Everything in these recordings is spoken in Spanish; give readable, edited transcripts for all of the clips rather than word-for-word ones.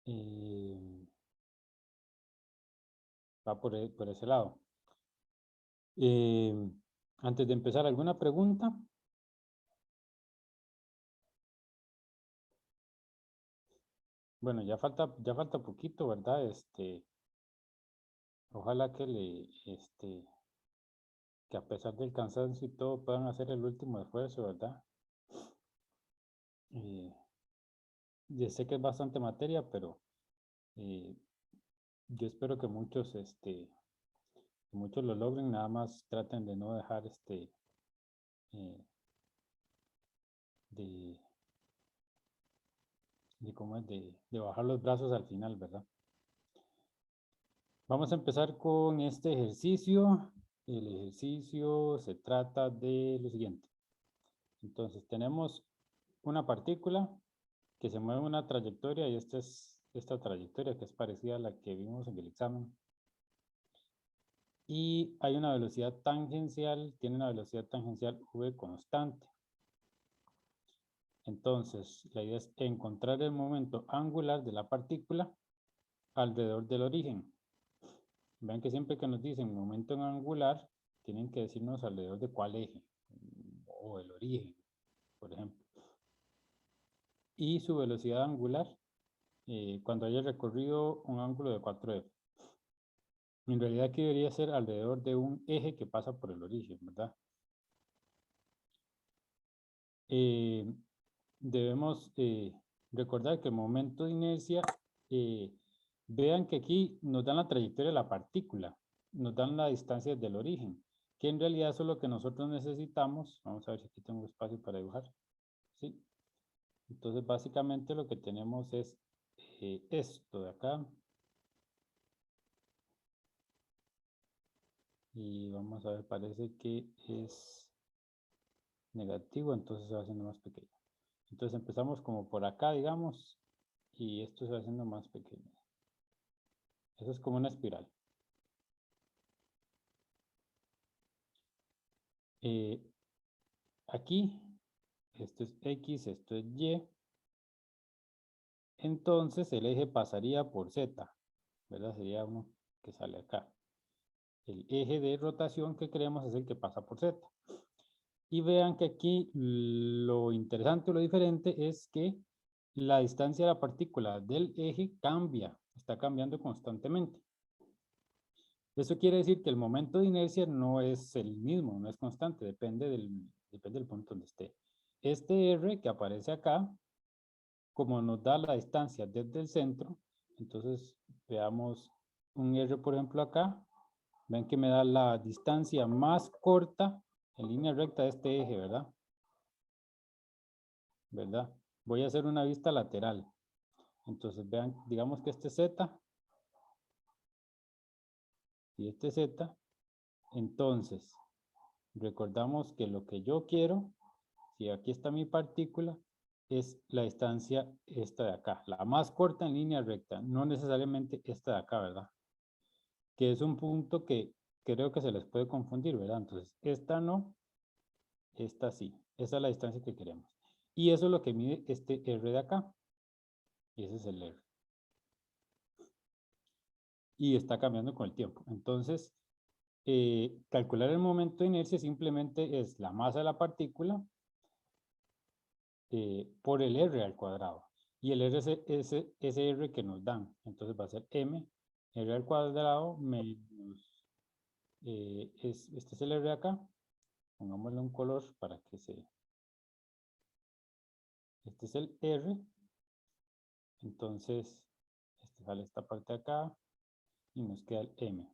eh, va por ese lado. Eh, Antes de empezar, ¿alguna pregunta? Bueno, ya falta poquito, ¿verdad? Ojalá que a pesar del cansancio y todo puedan hacer el último esfuerzo, ¿verdad? Eh, yo sé que es bastante materia, pero eh, yo espero que muchos lo logren, nada más traten de no dejar eh, de, de bajar los brazos al final, ¿verdad? Vamos a empezar con este ejercicio. El ejercicio se trata de lo siguiente. Entonces, tenemos una partícula que se mueve una trayectoria y esta es esta trayectoria que es parecida a la que vimos en el examen. Y hay una velocidad tangencial, tiene una velocidad tangencial v constante. Entonces, la idea es encontrar el momento angular de la partícula alrededor del origen. Vean que siempre que nos dicen momento angular, tienen que decirnos alrededor de cuál eje, o el origen, por ejemplo. Y su velocidad angular, cuando haya recorrido un ángulo de 4F. En realidad aquí debería ser alrededor de un eje que pasa por el origen, ¿verdad? Debemos recordar que el momento de inercia, vean que aquí nos dan la trayectoria de la partícula, nos dan la distancia del origen, que en realidad eso es lo que nosotros necesitamos. Vamos a ver si aquí tengo espacio para dibujar. ¿Sí? Entonces básicamente lo que tenemos es esto de acá. Y vamos a ver, parece que es negativo, entonces se va haciendo más pequeño. Entonces empezamos como por acá, digamos, y esto se va haciendo más pequeño. Eso es como una espiral. Aquí, esto es X, esto es Y. Entonces el eje pasaría por Z, ¿verdad? Sería uno que sale acá. El eje de rotación que creemos es el que pasa por Z. Y vean que aquí lo interesante o lo diferente es que la distancia de la partícula del eje cambia, está cambiando constantemente. Eso quiere decir que el momento de inercia no es el mismo, no es constante, depende del punto donde esté. Este R que aparece acá, como nos da la distancia desde el centro, entonces veamos un R, por ejemplo, acá. Ven que me da la distancia más corta en línea recta de este eje, ¿verdad? ¿Verdad? Voy a hacer una vista lateral. Entonces vean, digamos que este Z y este Z. Entonces, recordamos que lo que yo quiero, si aquí está mi partícula, es la distancia esta de acá, la más corta en línea recta, no necesariamente esta de acá, ¿verdad? Que es un punto que creo que se les puede confundir, ¿verdad? Entonces, esta no, esta sí. Esa es la distancia que queremos. Y eso es lo que mide este R de acá. Y ese es el R. Y está cambiando con el tiempo. Entonces, calcular el momento de inercia simplemente es la masa de la partícula por el R al cuadrado. Y el R es ese R que nos dan. Entonces va a ser M, R al cuadrado menos, este es el R acá. Pongámosle un color para que se... Este es el R. Entonces, sale esta parte de acá y nos queda el M.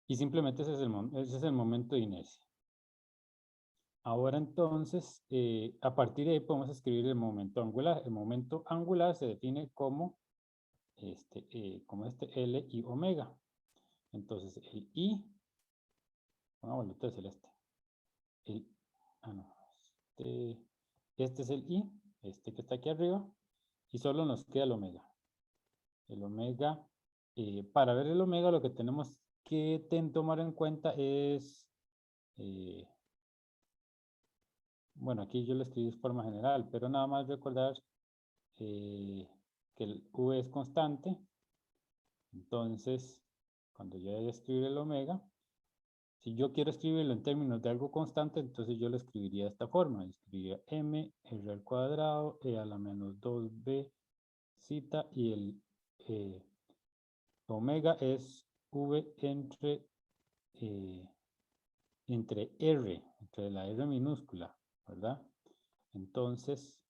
Y simplemente ese es el momento de inercia. Ahora entonces, a partir de ahí podemos escribir el momento angular. El momento angular se define como L y omega. Entonces, el I, pongámoslo entonces celeste. No, este es el I, este que está aquí arriba, y solo nos queda el omega. El omega, para ver el omega lo que tenemos que tomar en cuenta es, bueno, aquí yo lo escribí de forma general, pero nada más recordar que el V es constante. Entonces, cuando yo vaya a escribir el omega, si yo quiero escribirlo en términos de algo constante, entonces yo lo escribiría de esta forma. Escribiría m r al cuadrado e a la menos 2b zeta, y el omega es v entre r, entre la r minúscula, ¿verdad? Entonces,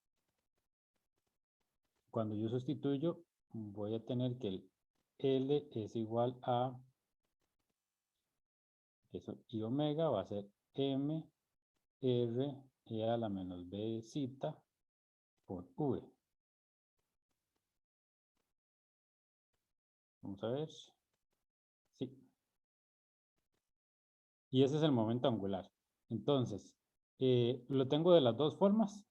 cuando yo sustituyo, voy a tener que el L es igual a, eso, y omega va a ser m r e a la menos b zeta por v. Vamos a ver. Sí. Y ese es el momento angular. Entonces, lo tengo de las dos formas.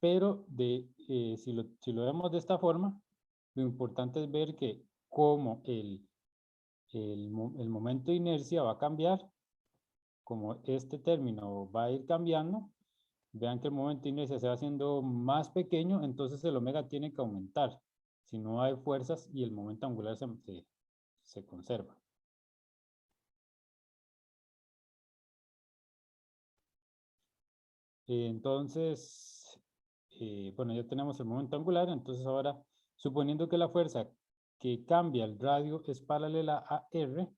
Pero si lo vemos de esta forma, lo importante es ver que como el momento de inercia va a cambiar, como este término va a ir cambiando, vean que el momento de inercia se va haciendo más pequeño, entonces el omega tiene que aumentar. Si no hay fuerzas y el momento angular se conserva. Entonces, bueno, ya tenemos el momento angular, entonces ahora, suponiendo que la fuerza que cambia el radio es paralela a R,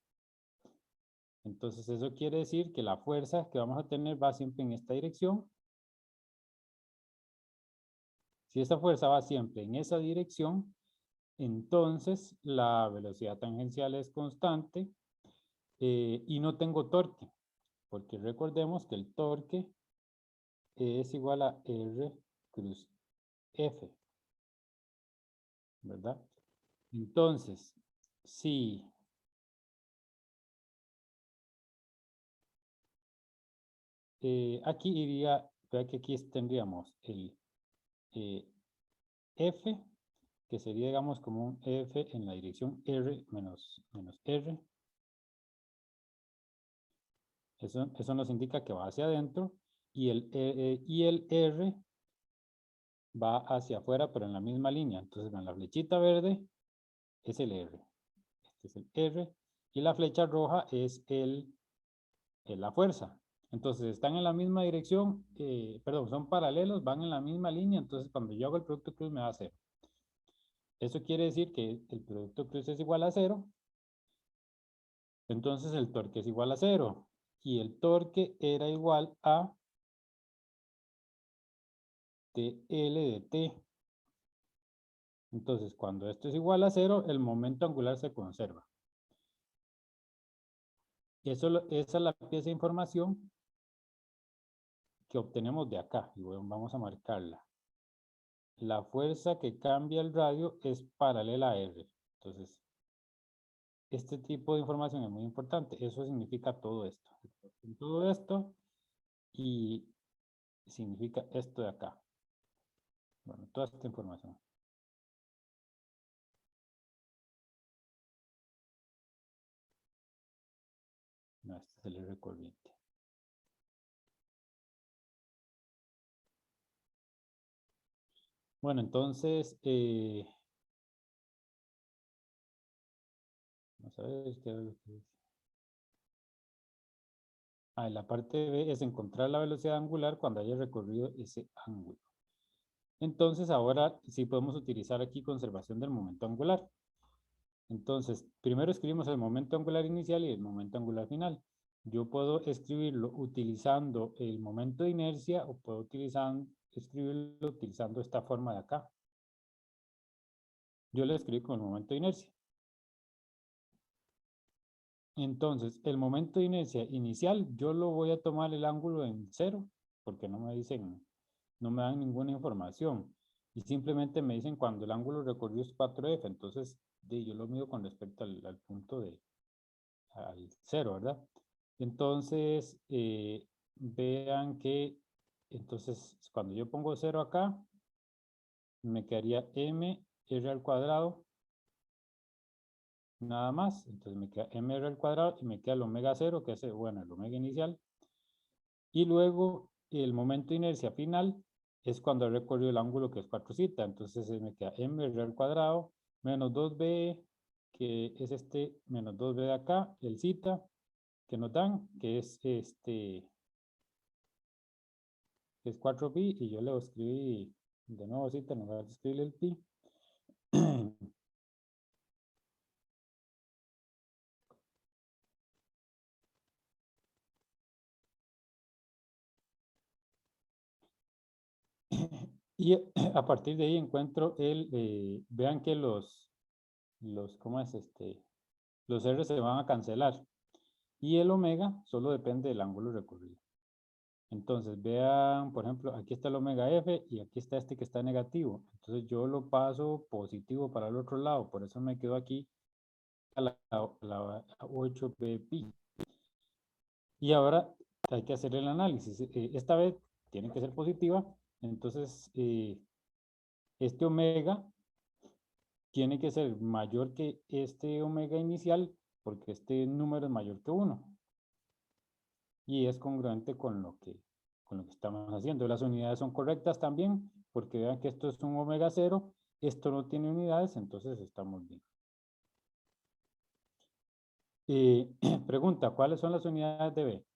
entonces eso quiere decir que la fuerza que vamos a tener va siempre en esta dirección. Si esta fuerza va siempre en esa dirección, entonces la velocidad tangencial es constante y no tengo torque, porque recordemos que el torque es igual a R cruz F, ¿verdad? Entonces, si aquí iría, vea que aquí tendríamos el F, que sería, digamos, como un F en la dirección R menos R. Eso nos indica que va hacia adentro, y el R va hacia afuera, pero en la misma línea. Entonces, en la flechita verde es el R. Este es el R. Y la flecha roja es la fuerza. Entonces, están en la misma dirección, perdón, son paralelos, van en la misma línea. Entonces, cuando yo hago el producto cruz me da 0. Eso quiere decir que el producto cruz es igual a 0. Entonces, el torque es igual a 0. Y el torque era igual a TL de T. Entonces, cuando esto es igual a 0, el momento angular se conserva. Esa es la pieza de información que obtenemos de acá. Y bueno, vamos a marcarla. La fuerza que cambia el radio es paralela a R. Entonces, este tipo de información es muy importante. Eso significa todo esto. Todo esto y significa esto de acá. Bueno, toda esta información. No, este es el R corriente. Bueno, entonces, vamos a ver qué es lo que dice. La parte B es encontrar la velocidad angular cuando haya recorrido ese ángulo. Entonces, ahora sí podemos utilizar aquí conservación del momento angular. Entonces, primero escribimos el momento angular inicial y el momento angular final. Yo puedo escribirlo utilizando el momento de inercia o puedo escribirlo utilizando esta forma de acá. Yo lo escribí con el momento de inercia. Entonces, el momento de inercia inicial, yo lo voy a tomar el ángulo en 0, porque no me dicen, no me dan ninguna información. Y simplemente me dicen cuando el ángulo recorrido es 4F. Entonces, yo lo mido con respecto al punto al 0, ¿verdad? Entonces, vean que, entonces, cuando yo pongo 0 acá, me quedaría m r al cuadrado, nada más. Entonces me queda mr al cuadrado y me queda el omega 0, que es, bueno, el omega inicial. Y luego el momento de inercia final es cuando he recorrido el ángulo que es 4 entonces me queda m al cuadrado menos 2b, que es este menos 2b de acá, el zeta que nos dan, que es que es 4pi, y yo le escribí de nuevo zeta en lugar de escribirle el pi. Y a partir de ahí encuentro vean que ¿cómo es los R se van a cancelar. Y el omega solo depende del ángulo recorrido. Entonces, vean, por ejemplo, aquí está el omega F y aquí está este que está negativo. Entonces, yo lo paso positivo para el otro lado. Por eso me quedo aquí a la 8b pi. Y ahora hay que hacer el análisis. Esta vez tiene que ser positiva. Entonces, este omega tiene que ser mayor que este omega inicial porque este número es mayor que 1. Y es congruente con lo que estamos haciendo. Las unidades son correctas también, porque vean que esto es un omega 0, esto no tiene unidades, entonces estamos bien. Pregunta, ¿cuáles son las unidades de B?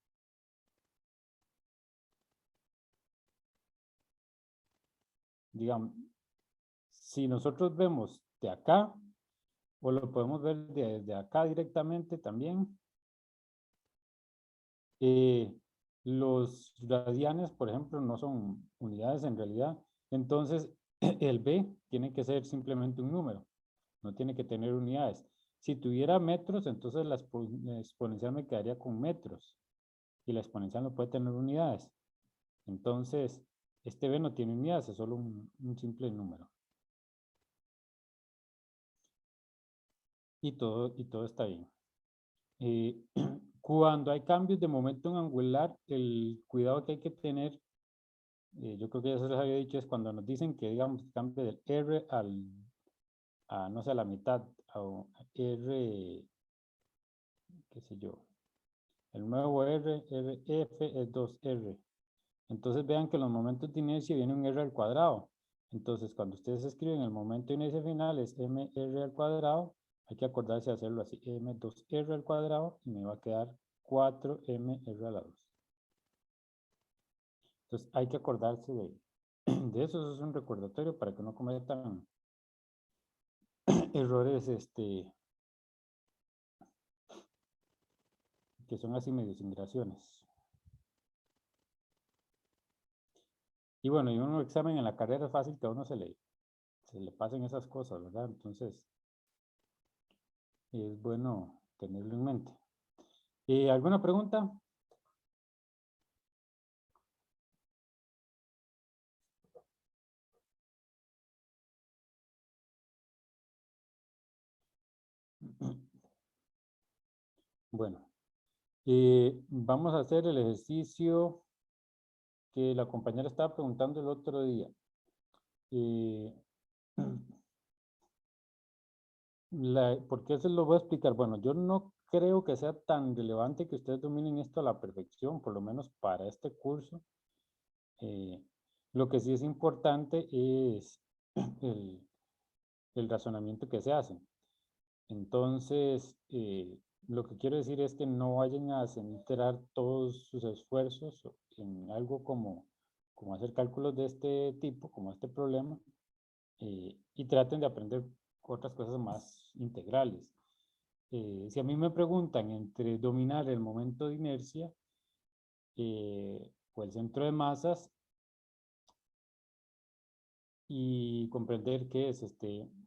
Digamos, si nosotros vemos de acá, o lo podemos ver desde acá directamente también, los radianes, por ejemplo, no son unidades en realidad. Entonces, el B tiene que ser simplemente un número, no tiene que tener unidades. Si tuviera metros, entonces la exponencial me quedaría con metros y la exponencial no puede tener unidades. Entonces, este B no tiene unidades, es solo un simple número. Y todo está bien. Cuando hay cambios de momento angular, el cuidado que hay que tener, yo creo que ya se les había dicho, es cuando nos dicen que, digamos, cambie del R no sé, a la mitad, a R, qué sé yo, el nuevo RF es 2R. Entonces vean que en los momentos de inercia viene un R al cuadrado. Entonces, cuando ustedes escriben el momento de inercia final es MR al cuadrado, hay que acordarse de hacerlo así, M2R al cuadrado, y me va a quedar 4MR a la 2. Entonces, hay que acordarse de eso. Eso es un recordatorio para que no cometan errores que son así medio sin graciones. Y bueno, y un examen en la carrera es fácil que a uno se le pasen esas cosas, ¿verdad? Entonces, es bueno tenerlo en mente. ¿Alguna pregunta? Bueno, vamos a hacer el ejercicio que la compañera estaba preguntando el otro día. ¿Por qué se lo voy a explicar? Bueno, yo no creo que sea tan relevante que ustedes dominen esto a la perfección, por lo menos para este curso. Lo que sí es importante es el, el razonamiento que se hace. Entonces, lo que quiero decir es que no vayan a centrar todos sus esfuerzos en algo como hacer cálculos de este tipo, como este problema, y traten de aprender otras cosas más integrales. Si a mí me preguntan entre dominar el momento de inercia o el centro de masas y comprender qué es,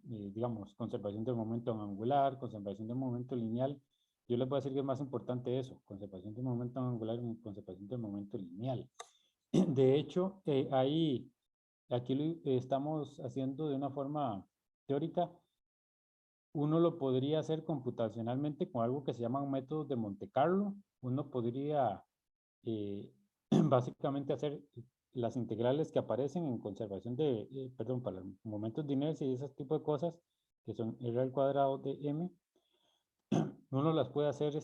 digamos, conservación del momento angular, conservación del momento lineal, yo les voy a decir que es más importante eso, conservación del momento angular y conservación del momento lineal. De hecho, aquí lo estamos haciendo de una forma teórica. Uno lo podría hacer computacionalmente con algo que se llaman métodos de Monte Carlo. Uno podría básicamente hacer las integrales que aparecen en conservación perdón, para momentos de inercia y ese tipo de cosas, que son R al cuadrado de M. Uno las puede hacer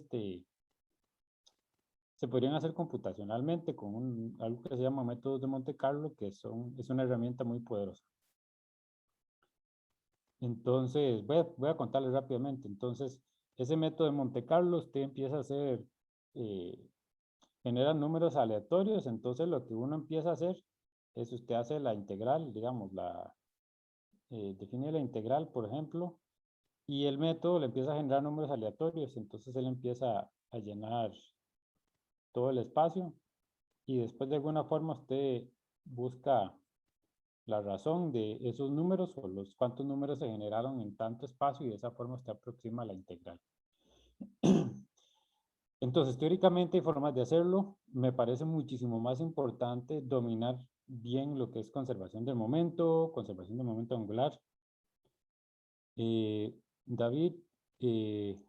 se podrían hacer computacionalmente con algo que se llama métodos de Monte Carlo, que es una herramienta muy poderosa. Entonces, voy a contarles rápidamente. Entonces, ese método de Monte Carlo, usted empieza a hacer, genera números aleatorios. Entonces, lo que uno empieza a hacer es usted hace la integral, digamos, define la integral, por ejemplo, y el método le empieza a generar números aleatorios. Entonces, él empieza a llenar todo el espacio y después de alguna forma usted busca la razón de esos números o los cuántos números se generaron en tanto espacio y de esa forma usted aproxima la integral. Entonces, teóricamente hay formas de hacerlo. Me parece muchísimo más importante dominar bien lo que es conservación del momento angular. David, debe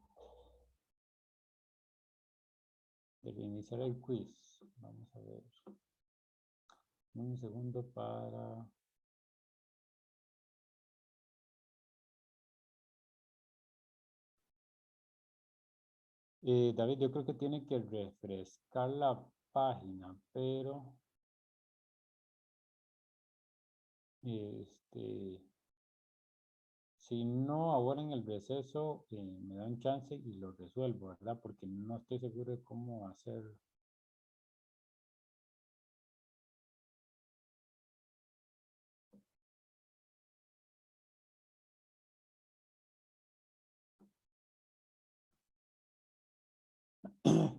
iniciar el quiz. Vamos a ver. Un segundo para... David, yo creo que tiene que refrescar la página, pero si no, ahora en el receso me dan chance y lo resuelvo, ¿verdad? Porque no estoy seguro de cómo hacerlo.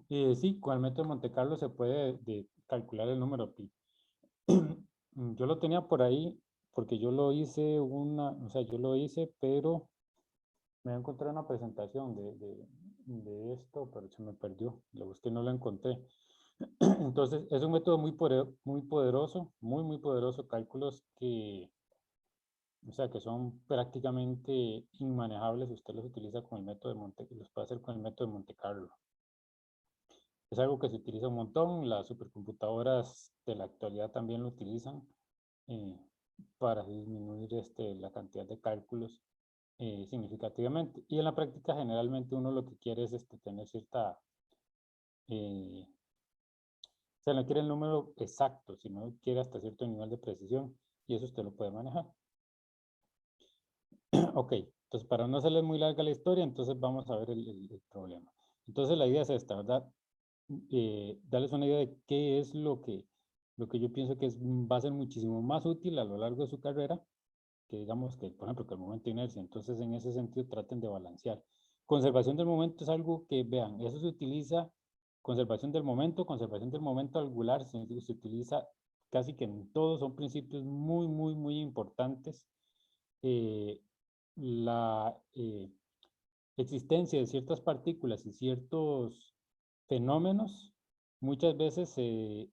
Sí, con el método de Monte Carlo se puede calcular el número pi. Yo lo tenía por ahí porque yo lo hice yo lo hice, pero me encontré una presentación de esto, pero se me perdió. Lo busqué y no lo encontré. Entonces, es un método muy poderoso, muy poderoso. Cálculos que son prácticamente inmanejables si usted los utiliza con el método los puede hacer con el método de Monte Carlo. Es algo que se utiliza un montón, las supercomputadoras de la actualidad también lo utilizan para disminuir la cantidad de cálculos significativamente. Y en la práctica generalmente uno lo que quiere es tener cierta... o sea, no quiere el número exacto, sino quiere hasta cierto nivel de precisión y eso usted lo puede manejar. Ok, entonces para no hacerles muy larga la historia, entonces vamos a ver el problema. Entonces la idea es esta, ¿verdad? Darles una idea de qué es lo que yo pienso que va a ser muchísimo más útil a lo largo de su carrera, que digamos que, por ejemplo, que el momento de inercia. Entonces, en ese sentido, traten de balancear. Conservación del momento es algo que, vean, eso se utiliza, conservación del momento angular, se utiliza casi que en todos, son principios muy importantes. La existencia de ciertas partículas y ciertos fenómenos muchas veces se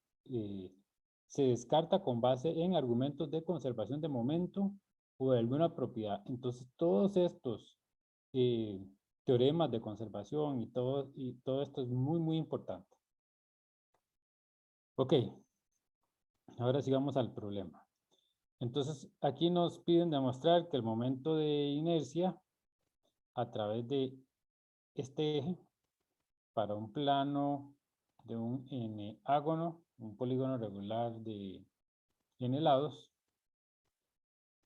descarta con base en argumentos de conservación de momento o de alguna propiedad. Entonces, todos estos eh, teoremas de conservación y todo esto es muy importante. Ok, ahora sí vamos al problema. Entonces, aquí nos piden demostrar que el momento de inercia a través de este eje para un plano de un n-ágono, un polígono regular de n lados,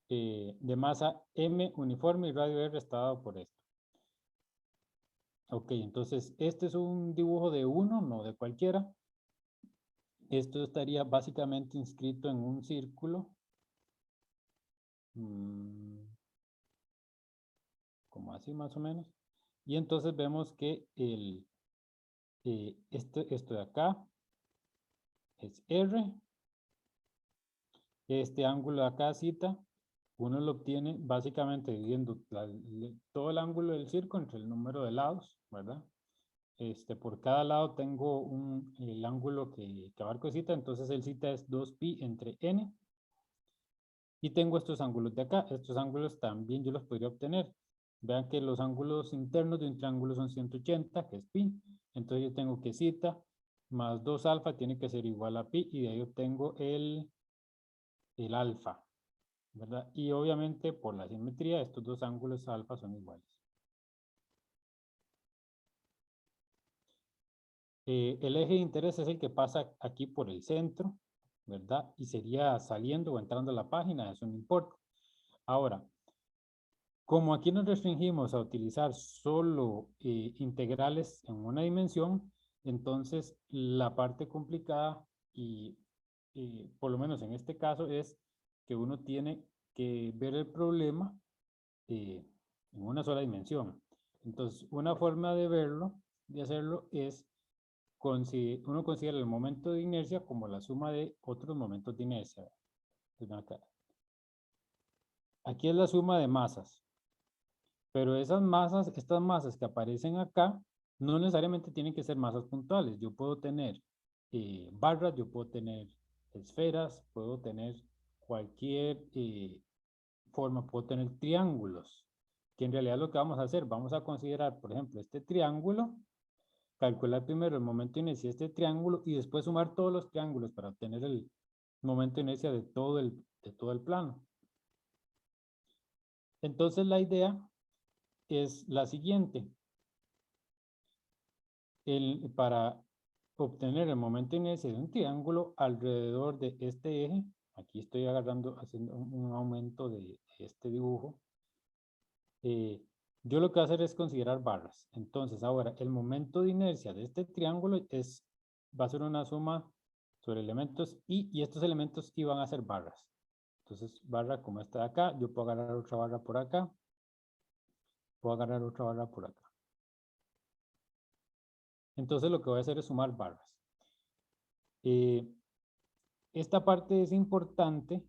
de masa m uniforme y radio r está dado por esto. Ok, entonces este es un dibujo de uno, no de cualquiera. Esto estaría básicamente inscrito en un círculo. Como así más o menos. Y entonces vemos que esto de acá es R. Este ángulo de acá, cita, uno lo obtiene básicamente dividiendo todo el ángulo del círculo entre el número de lados, ¿verdad? Por cada lado tengo el ángulo que abarco cita, entonces el cita es 2pi entre n. Y tengo estos ángulos de acá. Estos ángulos también yo los podría obtener. Vean que los ángulos internos de un triángulo son 180, que es pi. Entonces yo tengo que cita más 2 alfa tiene que ser igual a pi y de ahí obtengo el alfa, ¿verdad? Y obviamente por la simetría estos dos ángulos alfa son iguales. el eje de interés es el que pasa aquí por el centro, ¿verdad? Y sería saliendo o entrando a la página, eso no importa. Ahora, como aquí nos restringimos a utilizar solo integrales en una dimensión, entonces la parte complicada y por lo menos en este caso es que uno tiene que ver el problema en una sola dimensión. Entonces, una forma de verlo, de hacerlo, es uno considera el momento de inercia como la suma de otros momentos de inercia. Aquí es la suma de masas. Pero esas masas, estas masas que aparecen acá, no necesariamente tienen que ser masas puntuales. Yo puedo tener barras, yo puedo tener esferas, puedo tener cualquier forma, puedo tener triángulos, que en realidad lo que vamos a hacer, vamos a considerar, por ejemplo, este triángulo, calcular primero el momento de inercia de este triángulo y después sumar todos los triángulos para obtener el momento de inercia de todo el plano. Entonces la idea es la siguiente. Para obtener el momento de inercia de un triángulo alrededor de este eje, aquí estoy haciendo un aumento de este dibujo, yo lo que voy a hacer es considerar barras. Entonces ahora el momento de inercia de este triángulo va a ser una suma sobre elementos y estos elementos y van a ser barras. Entonces barra como esta de acá, yo puedo agarrar otra barra por acá, puedo agarrar otra barra por acá. Entonces lo que voy a hacer es sumar barras. Esta parte es importante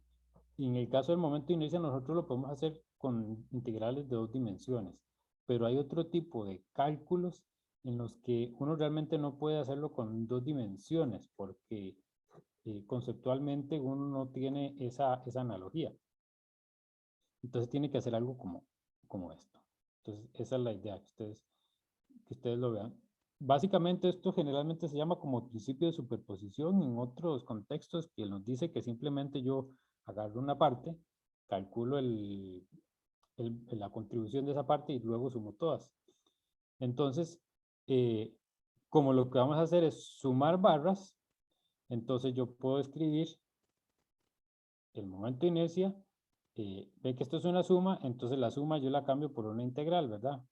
y en el caso del momento de inercia nosotros lo podemos hacer con integrales de 2 dimensiones, pero hay otro tipo de cálculos en los que uno realmente no puede hacerlo con 2 dimensiones porque conceptualmente uno no tiene esa analogía. Entonces tiene que hacer algo como esto. Entonces esa es la idea, que ustedes lo vean. Básicamente esto generalmente se llama como principio de superposición en otros contextos que nos dice que simplemente yo agarro una parte, calculo la contribución de esa parte y luego sumo todas. Entonces, como lo que vamos a hacer es sumar barras, entonces yo puedo escribir el momento de inercia, ve que esto es una suma, entonces la suma yo la cambio por una integral, ¿verdad?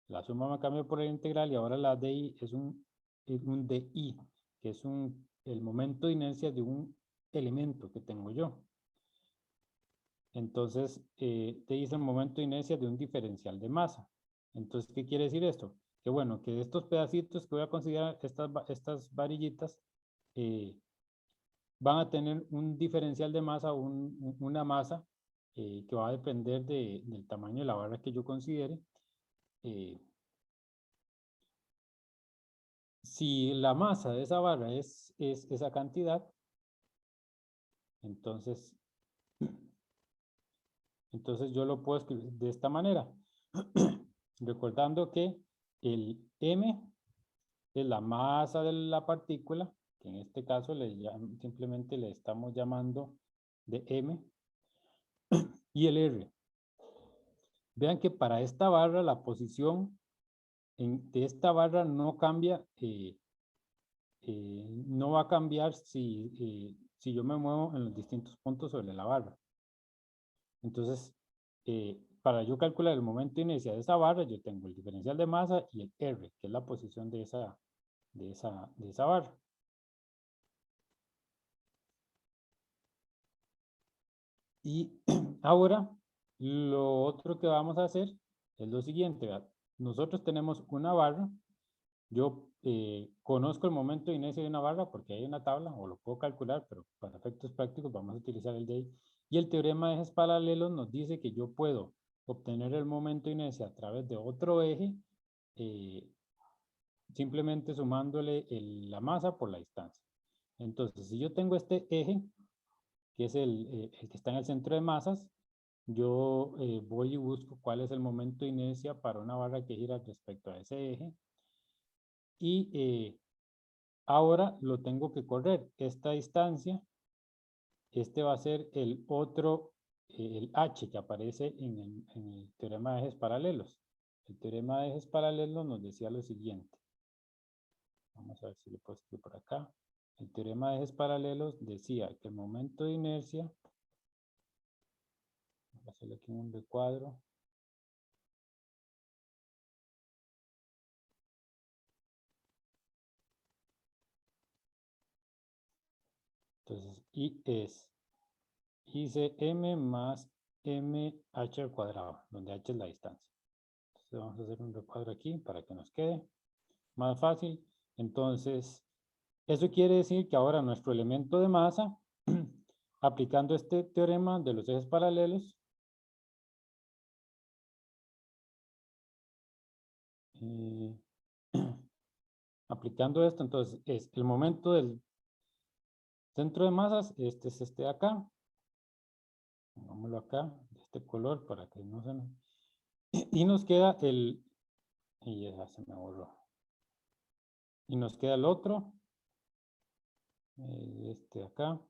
La suma me cambio por la integral y ahora la DI es un DI, que es el momento de inercia de un elemento que tengo yo. Entonces, DI es el momento de inercia de un diferencial de masa. Entonces, ¿qué quiere decir esto? Que bueno, que de estos pedacitos que voy a considerar, estas varillitas, van a tener un diferencial de masa, una masa que va a depender del tamaño de la barra que yo considere. Si la masa de esa barra es esa cantidad, entonces yo lo puedo escribir de esta manera. Recordando que el M es la masa de la partícula, que en este caso simplemente le estamos llamando de M, y el R. Vean que para esta barra la posición de esta barra no cambia, no va a cambiar si yo me muevo en los distintos puntos sobre la barra. Entonces, para yo calcular el momento de inercia de esa barra, yo tengo el diferencial de masa y el R, que es la posición de esa barra. Y ahora, lo otro que vamos a hacer es lo siguiente. ¿Verdad? Nosotros tenemos una barra. Yo conozco el momento de inercia de una barra porque hay una tabla, o lo puedo calcular, pero para efectos prácticos vamos a utilizar el de ahí. Y el teorema de ejes paralelos nos dice que yo puedo obtener el momento de inercia a través de otro eje, simplemente sumándole la masa por la distancia. Entonces, si yo tengo este eje, que es el que está en el centro de masas, yo voy y busco cuál es el momento de inercia para una barra que gira respecto a ese eje. Y ahora lo tengo que correr. Esta distancia, este va a ser el otro, el H que aparece en el teorema de ejes paralelos. El teorema de ejes paralelos nos decía lo siguiente. Vamos a ver si lo puedo escribir por acá. El teorema de ejes paralelos decía que el momento de inercia, voy a hacerle aquí un recuadro. Entonces, I es ICM más MH al cuadrado, donde H es la distancia. Entonces vamos a hacer un recuadro aquí para que nos quede más fácil. Entonces, eso quiere decir que ahora nuestro elemento de masa, aplicando este teorema de los ejes paralelos, aplicando esto, entonces es el momento del centro de masas, este es este de acá. Pongámoslo acá, de este color para que no se nos... Y nos queda el... Y ya se me borró. Y nos queda el otro. Este de acá.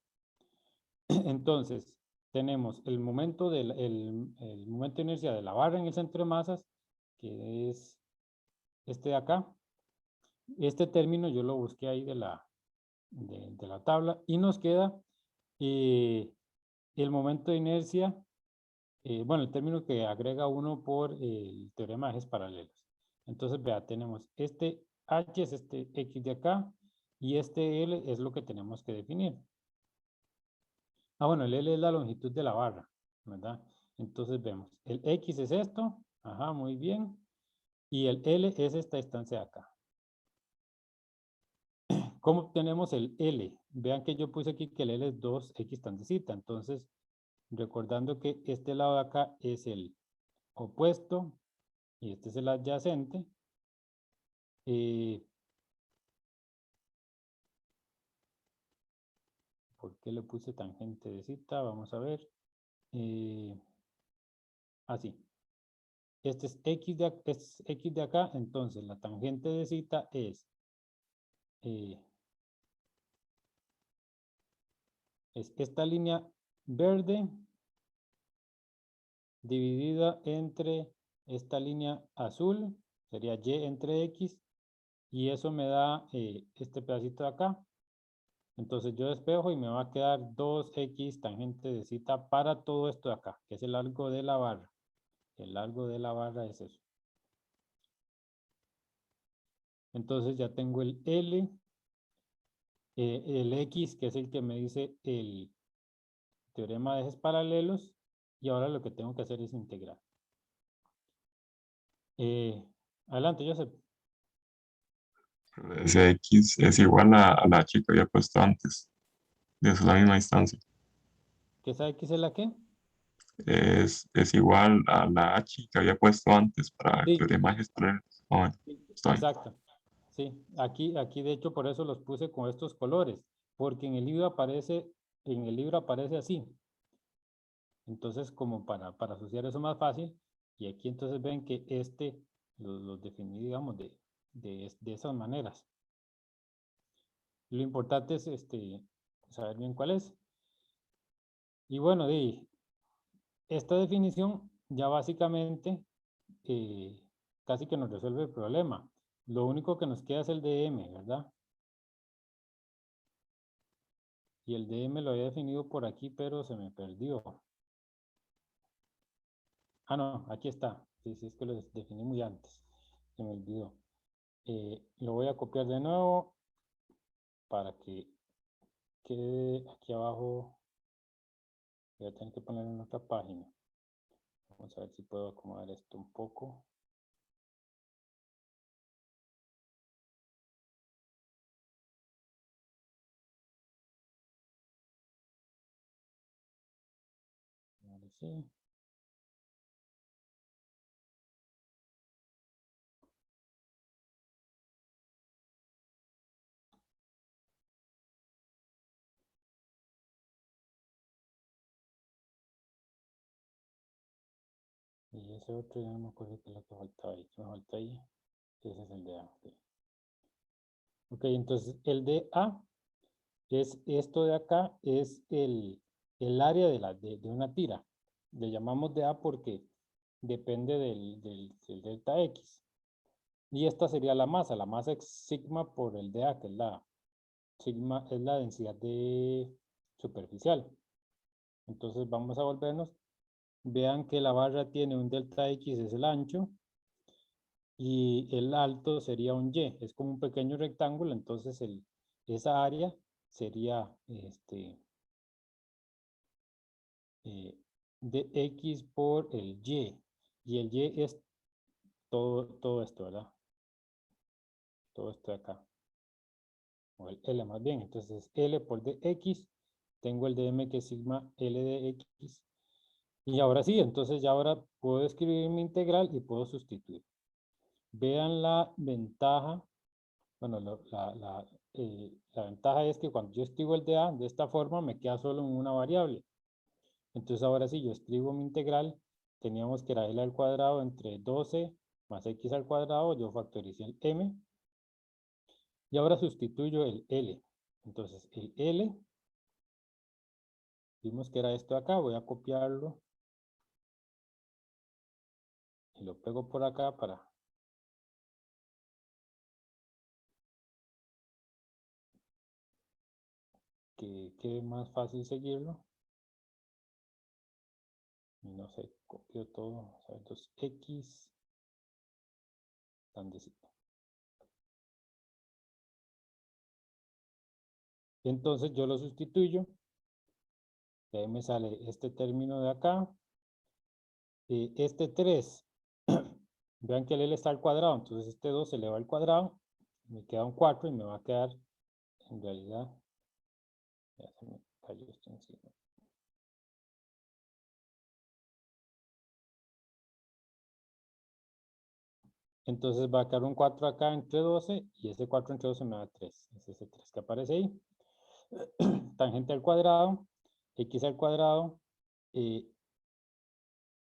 Entonces, tenemos el momento, el momento de inercia de la barra en el centro de masas, que es este de acá. Este término yo lo busqué ahí de la tabla y nos queda el momento de inercia, bueno, el término que agrega uno por el teorema de ejes paralelos. Entonces, vea, tenemos este H es este X de acá y este L es lo que tenemos que definir. Ah, bueno, el L es la longitud de la barra, ¿verdad? Entonces vemos, el X es esto, ajá, muy bien, y el L es esta distancia de acá. ¿Cómo obtenemos el L? Vean que yo puse aquí que el L es 2X tangecita, entonces, recordando que este lado de acá es el opuesto y este es el adyacente, ¿por qué le puse tangente de cita? Vamos a ver. Así. Este es X de acá, entonces la tangente de cita es esta línea verde dividida entre esta línea azul, sería Y entre X, y eso me da este pedacito de acá. Entonces yo despejo y me va a quedar 2X tangente de cita para todo esto de acá, que es el largo de la barra. El largo de la barra es eso. Entonces ya tengo el L, el X, que es el que me dice el teorema de ejes paralelos, y ahora lo que tengo que hacer es integrar. Adelante, Joseph. Ese X es igual a la H que había puesto antes. Es la misma distancia. ¿Qué esa X es la qué? Es igual a la H que había puesto antes para el Sí, teorema de ejes paralelos. Ah, bueno, sí, está bien. exacto. Sí, aquí de hecho por eso los puse con estos colores, porque en el libro aparece así. Entonces, como para asociar eso más fácil, y aquí entonces ven que los definí, digamos, de esas maneras. Lo importante es saber bien cuál es. Y bueno, esta definición ya básicamente casi que nos resuelve el problema. Lo único que nos queda es el DM, ¿verdad? Y el DM lo había definido por aquí, pero se me perdió. Ah, no, aquí está. Sí, sí, es que lo definí muy antes. Se me olvidó. Lo voy a copiar de nuevo para que quede aquí abajo. Voy a tener que poner en otra página. Vamos a ver si puedo acomodar esto un poco. Ahora sí. Y ese otro ya no me acuerdo qué es lo que faltaba ahí. Me falta ahí. Ese es el de A. Ok, okay, entonces el de A es esto de acá, es el área de una tira. Le llamamos de A porque depende del delta X. Y esta sería la masa es sigma por el dA, que es sigma, es la densidad superficial. Entonces vamos a volvernos. Vean que la barra tiene un delta X, es el ancho, y el alto sería un Y. Es como un pequeño rectángulo, entonces esa área sería de X por el Y. Y el Y es todo esto, ¿verdad? Todo esto de acá. O el L más bien. Entonces L por dx. Tengo el dm que es sigma L de X. Y ahora sí, entonces ya ahora puedo escribir mi integral y puedo sustituir. Vean la ventaja. Bueno, la ventaja es que cuando yo escribo el dA de esta forma me queda solo en una variable. Entonces ahora sí, yo escribo mi integral. Teníamos que era L al cuadrado entre 12 más X al cuadrado. Yo factoricé el M. Y ahora sustituyo el L. Entonces el L, vimos que era esto de acá. Voy a copiarlo. Y lo pego por acá para que quede más fácil seguirlo. Y no sé, copio todo. O sea, entonces X grandecito. Entonces yo lo sustituyo. Y ahí me sale este término de acá. Este 3. Vean que el L está al cuadrado. Entonces este 2 se eleva al cuadrado. Me queda un 4 y me va a quedar, en realidad, ya se me cayó esto encima. Entonces va a quedar un 4 acá entre 12 y ese 4 entre 12 me da 3. Es ese 3 que aparece ahí. Tangente al cuadrado, x al cuadrado.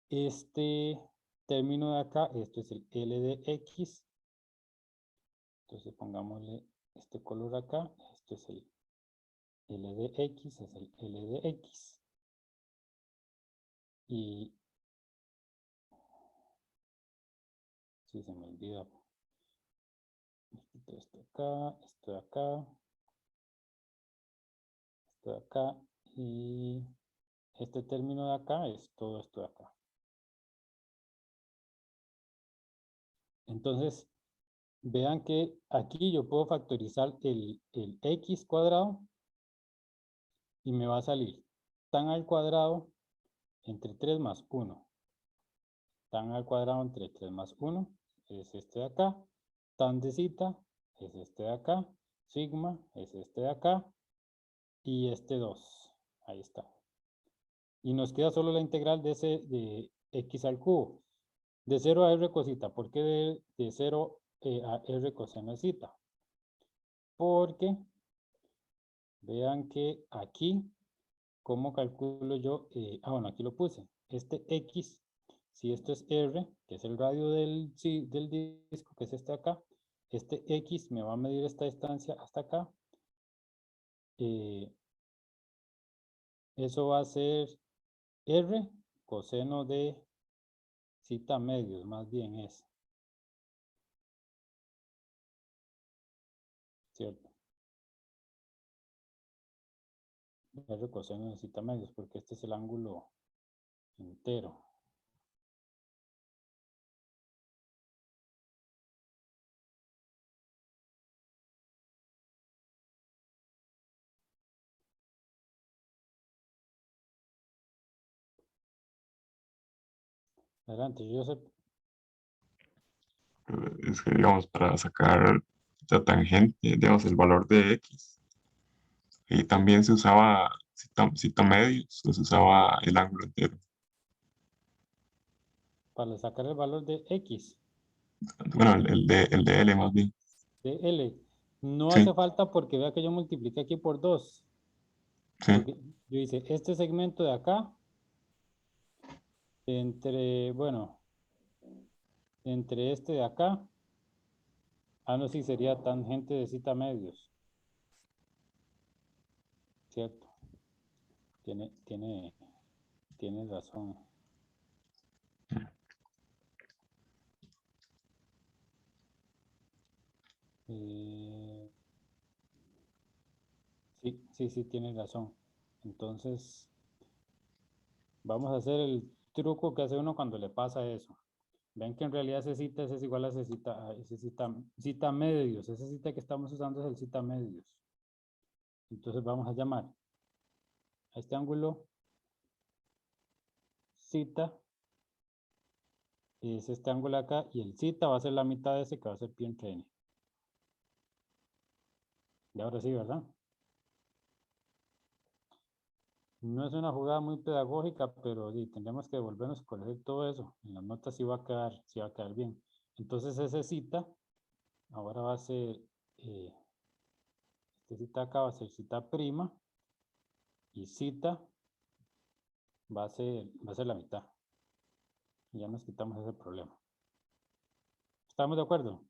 Este término de acá, esto es el L de X. Entonces pongámosle este color acá. Esto es el L de X, es el L de X. Y si se me olvida, esto acá, esto de acá, esto de acá, y este término de acá es todo esto de acá. Entonces, vean que aquí yo puedo factorizar el X cuadrado y me va a salir tan al cuadrado entre 3 más 1. Tan al cuadrado entre 3 más 1 es este de acá. Tan de zeta es este de acá. Sigma es este de acá. Y este 2. Ahí está. Y nos queda solo la integral de x al cubo. De 0 a r cosita. ¿Por qué de 0 a r coseno zeta? Porque vean que aquí, ¿cómo calculo yo? Bueno, aquí lo puse. Este x, si esto es r, que es el radio del disco, que es este acá, este x me va a medir esta distancia hasta acá. Eso va a ser r coseno de zeta medios, más bien es. ¿Cierto? R coseno de zeta medios, porque este es el ángulo entero. Adelante, Joseph. Es que, digamos, para sacar la tangente, digamos, el valor de x, y también se usaba zeta medios, o se usaba el ángulo entero. Para sacar el valor de x, Bueno, el de L más bien. de L, no hace Sí, falta porque vea que yo multipliqué aquí por 2. sí. Porque yo hice este segmento de acá, bueno, entre este de acá, no, sí sería tangente de zeta medios. Cierto. Tiene razón. sí, tiene razón. Entonces, vamos a hacer el truco que hace uno cuando le pasa eso. Ven que en realidad ese cita es igual a ese cita medios. Ese cita que estamos usando es el cita medios. Entonces vamos a llamar a este ángulo cita. Es este ángulo acá. Y el cita va a ser la mitad de ese que va a ser pi entre n. Y ahora sí, ¿verdad? No es una jugada muy pedagógica, pero sí, tendremos que volvernos a corregir todo eso. En las notas sí va a quedar bien. Entonces ese cita, ahora va a ser, este cita acá va a ser cita prima, y cita va a ser la mitad. Y ya nos quitamos ese problema. ¿Estamos de acuerdo?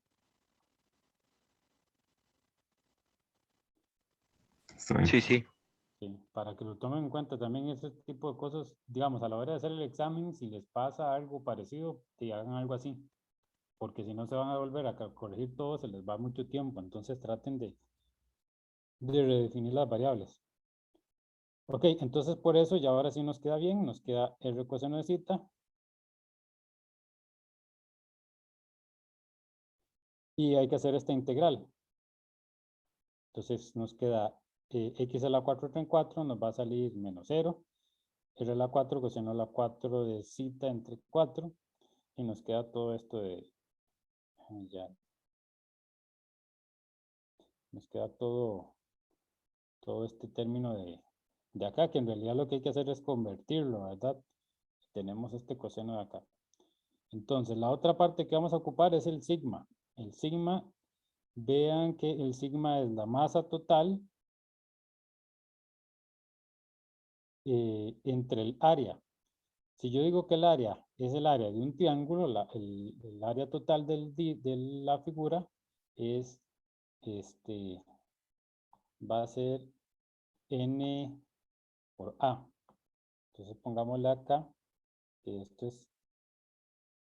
Está bien. Sí, sí. Sí, para que lo tomen en cuenta también ese tipo de cosas, digamos, a la hora de hacer el examen, si les pasa algo parecido, que hagan algo así, porque si no se van a volver a corregir todo, se les va mucho tiempo, entonces traten de redefinir las variables. Ok, entonces por eso ya ahora sí nos queda bien, nos queda R coseno de cita. Y hay que hacer esta integral. Entonces nos queda x a la 4 entre 4, nos va a salir menos 0. R a la 4 coseno a la 4 de cita entre 4. Y nos queda todo esto de... Ya. Nos queda todo este término de acá, que en realidad lo que hay que hacer es convertirlo, ¿verdad? Tenemos este coseno de acá. Entonces, la otra parte que vamos a ocupar es el sigma. El sigma, vean que el sigma es la masa total entre el área. Si yo digo que el área es el área de un triángulo, el área total de la figura es, va a ser n por a. Entonces pongámosle acá que esto es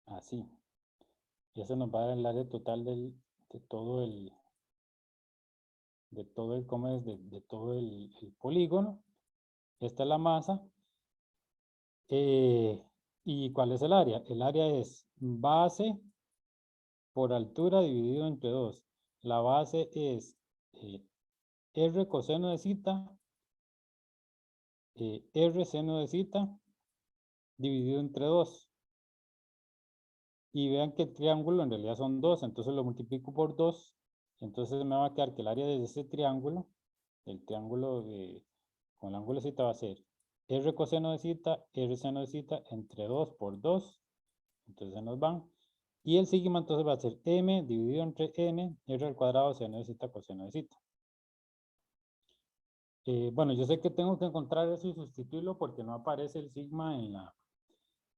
así. Y eso nos va a dar el área total de todo el, ¿cómo es? De todo el polígono. Esta es la masa. ¿Y cuál es el área? El área es base por altura dividido entre 2. La base es R coseno de cita, R seno de cita, dividido entre 2. Y vean que el triángulo en realidad son 2, entonces lo multiplico por 2. Entonces me va a quedar que el área de ese triángulo, el triángulo con el ángulo de cita va a ser R coseno de cita, R seno de cita, entre 2 por 2. Entonces se nos van. Y el sigma entonces va a ser m dividido entre n, r al cuadrado seno de cita coseno de cita. Bueno, yo sé que tengo que encontrar eso y sustituirlo porque no aparece el sigma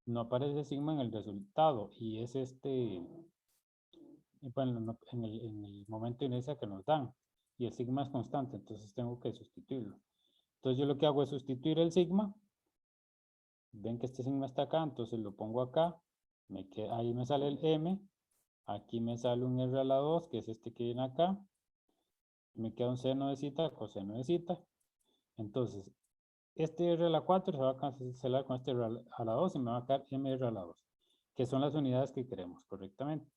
no aparece el sigma en el resultado. Y es bueno, en el momento de inercia que nos dan. Y el sigma es constante, entonces tengo que sustituirlo. Entonces yo lo que hago es sustituir el sigma. Ven que este sigma está acá, entonces lo pongo acá. Ahí me sale el m. Aquí me sale un r a la 2, que es este que viene acá. Me queda un seno de cita, coseno de cita. Entonces, este r a la 4 se va a cancelar con este r a la 2 y me va a quedar mr a la 2, que son las unidades que queremos correctamente.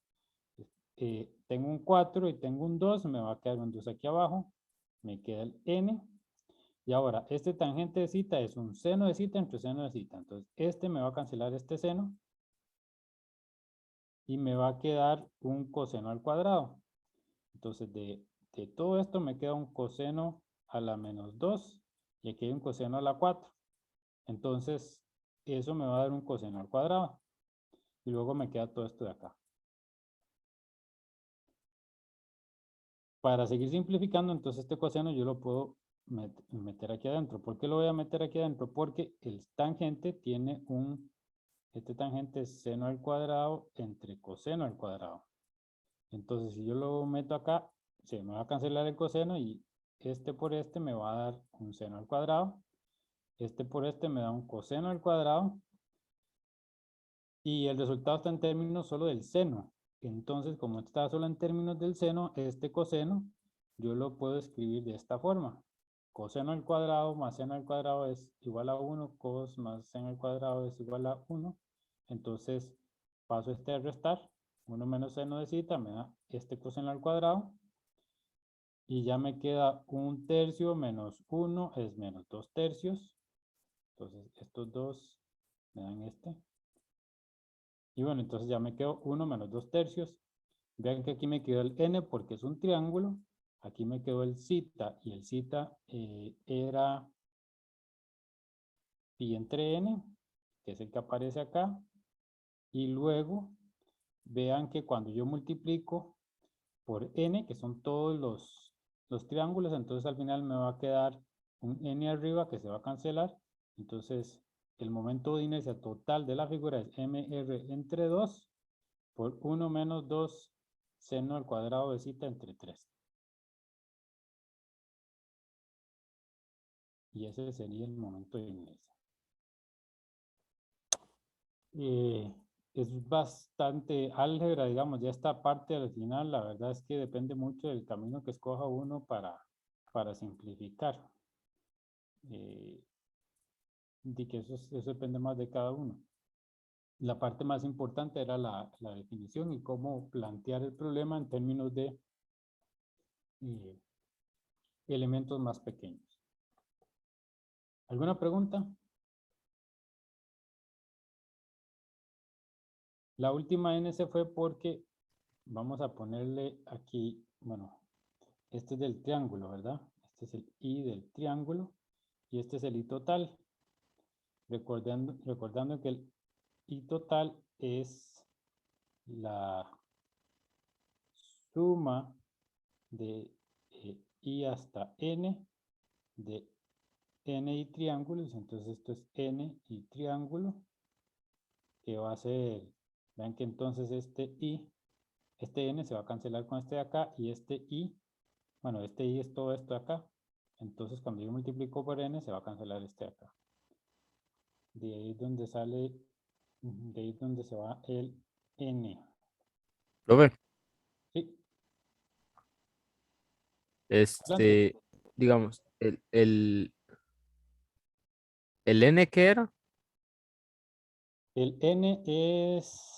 Tengo un 4 y tengo un 2, me va a quedar un 2 aquí abajo. Me queda el n. Y ahora, este tangente de cita es un seno de cita entre seno de cita. Entonces, este me va a cancelar este seno. Y me va a quedar un coseno al cuadrado. Entonces, de todo esto me queda un coseno a la menos 2. Y aquí hay un coseno a la 4. Entonces, eso me va a dar un coseno al cuadrado. Y luego me queda todo esto de acá. Para seguir simplificando, entonces este coseno yo lo puedo meter aquí adentro. ¿Por qué lo voy a meter aquí adentro? Porque el tangente tiene este tangente es seno al cuadrado entre coseno al cuadrado. Entonces, si yo lo meto acá, se me va a cancelar el coseno y este por este me va a dar un seno al cuadrado. Este por este me da un coseno al cuadrado. Y el resultado está en términos solo del seno. Entonces, como está solo en términos del seno, este coseno, yo lo puedo escribir de esta forma. coseno al cuadrado más seno al cuadrado es igual a 1, cos más seno al cuadrado es igual a 1. Entonces paso este a restar, 1 menos seno de zeta me da este coseno al cuadrado. Y ya me queda 1/3 menos 1 es menos 2/3. Entonces estos dos me dan este. Y bueno, entonces ya me quedó 1 menos 2/3. Vean que aquí me quedó el n porque es un triángulo. Aquí me quedó el zeta y el zeta era pi entre n, que es el que aparece acá. Y luego vean que cuando yo multiplico por n, que son todos los triángulos, entonces al final me va a quedar un n arriba que se va a cancelar. Entonces el momento de inercia total de la figura es mr entre 2 por 1 menos 2 seno al cuadrado de zeta entre 3. Y ese sería el momento de inercia. Es bastante álgebra, digamos, ya esta parte al final, la verdad es que depende mucho del camino que escoja uno para simplificar. De que eso depende más de cada uno. La parte más importante era la definición y cómo plantear el problema en términos de elementos más pequeños. ¿Alguna pregunta? La última n se fue porque vamos a ponerle aquí, bueno, este es del triángulo, ¿verdad? Este es el i del triángulo y este es el i total. Recordando que el i total es la suma de i hasta n de n y triángulos. Entonces esto es n y triángulo, que va a ser, vean que entonces este n se va a cancelar con este de acá y este i, bueno, este i es todo esto de acá. Entonces cuando yo multiplico por n se va a cancelar este de acá. De ahí es donde sale, de ahí es donde se va el n. Profe, Sí, adelante. digamos, el n que era, El n es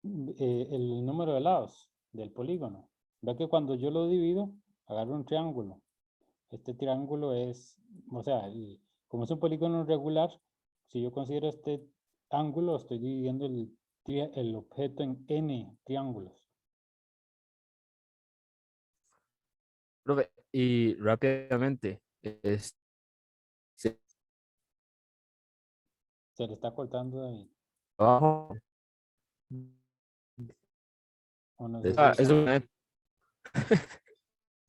el número de lados del polígono. Ve que cuando yo lo divido, agarro un triángulo. Este triángulo es, o sea, como es un polígono regular, si yo considero este ángulo, estoy dividiendo el objeto en n triángulos. profe, y rápidamente, Se le está cortando ahí. abajo, O no sé si es una-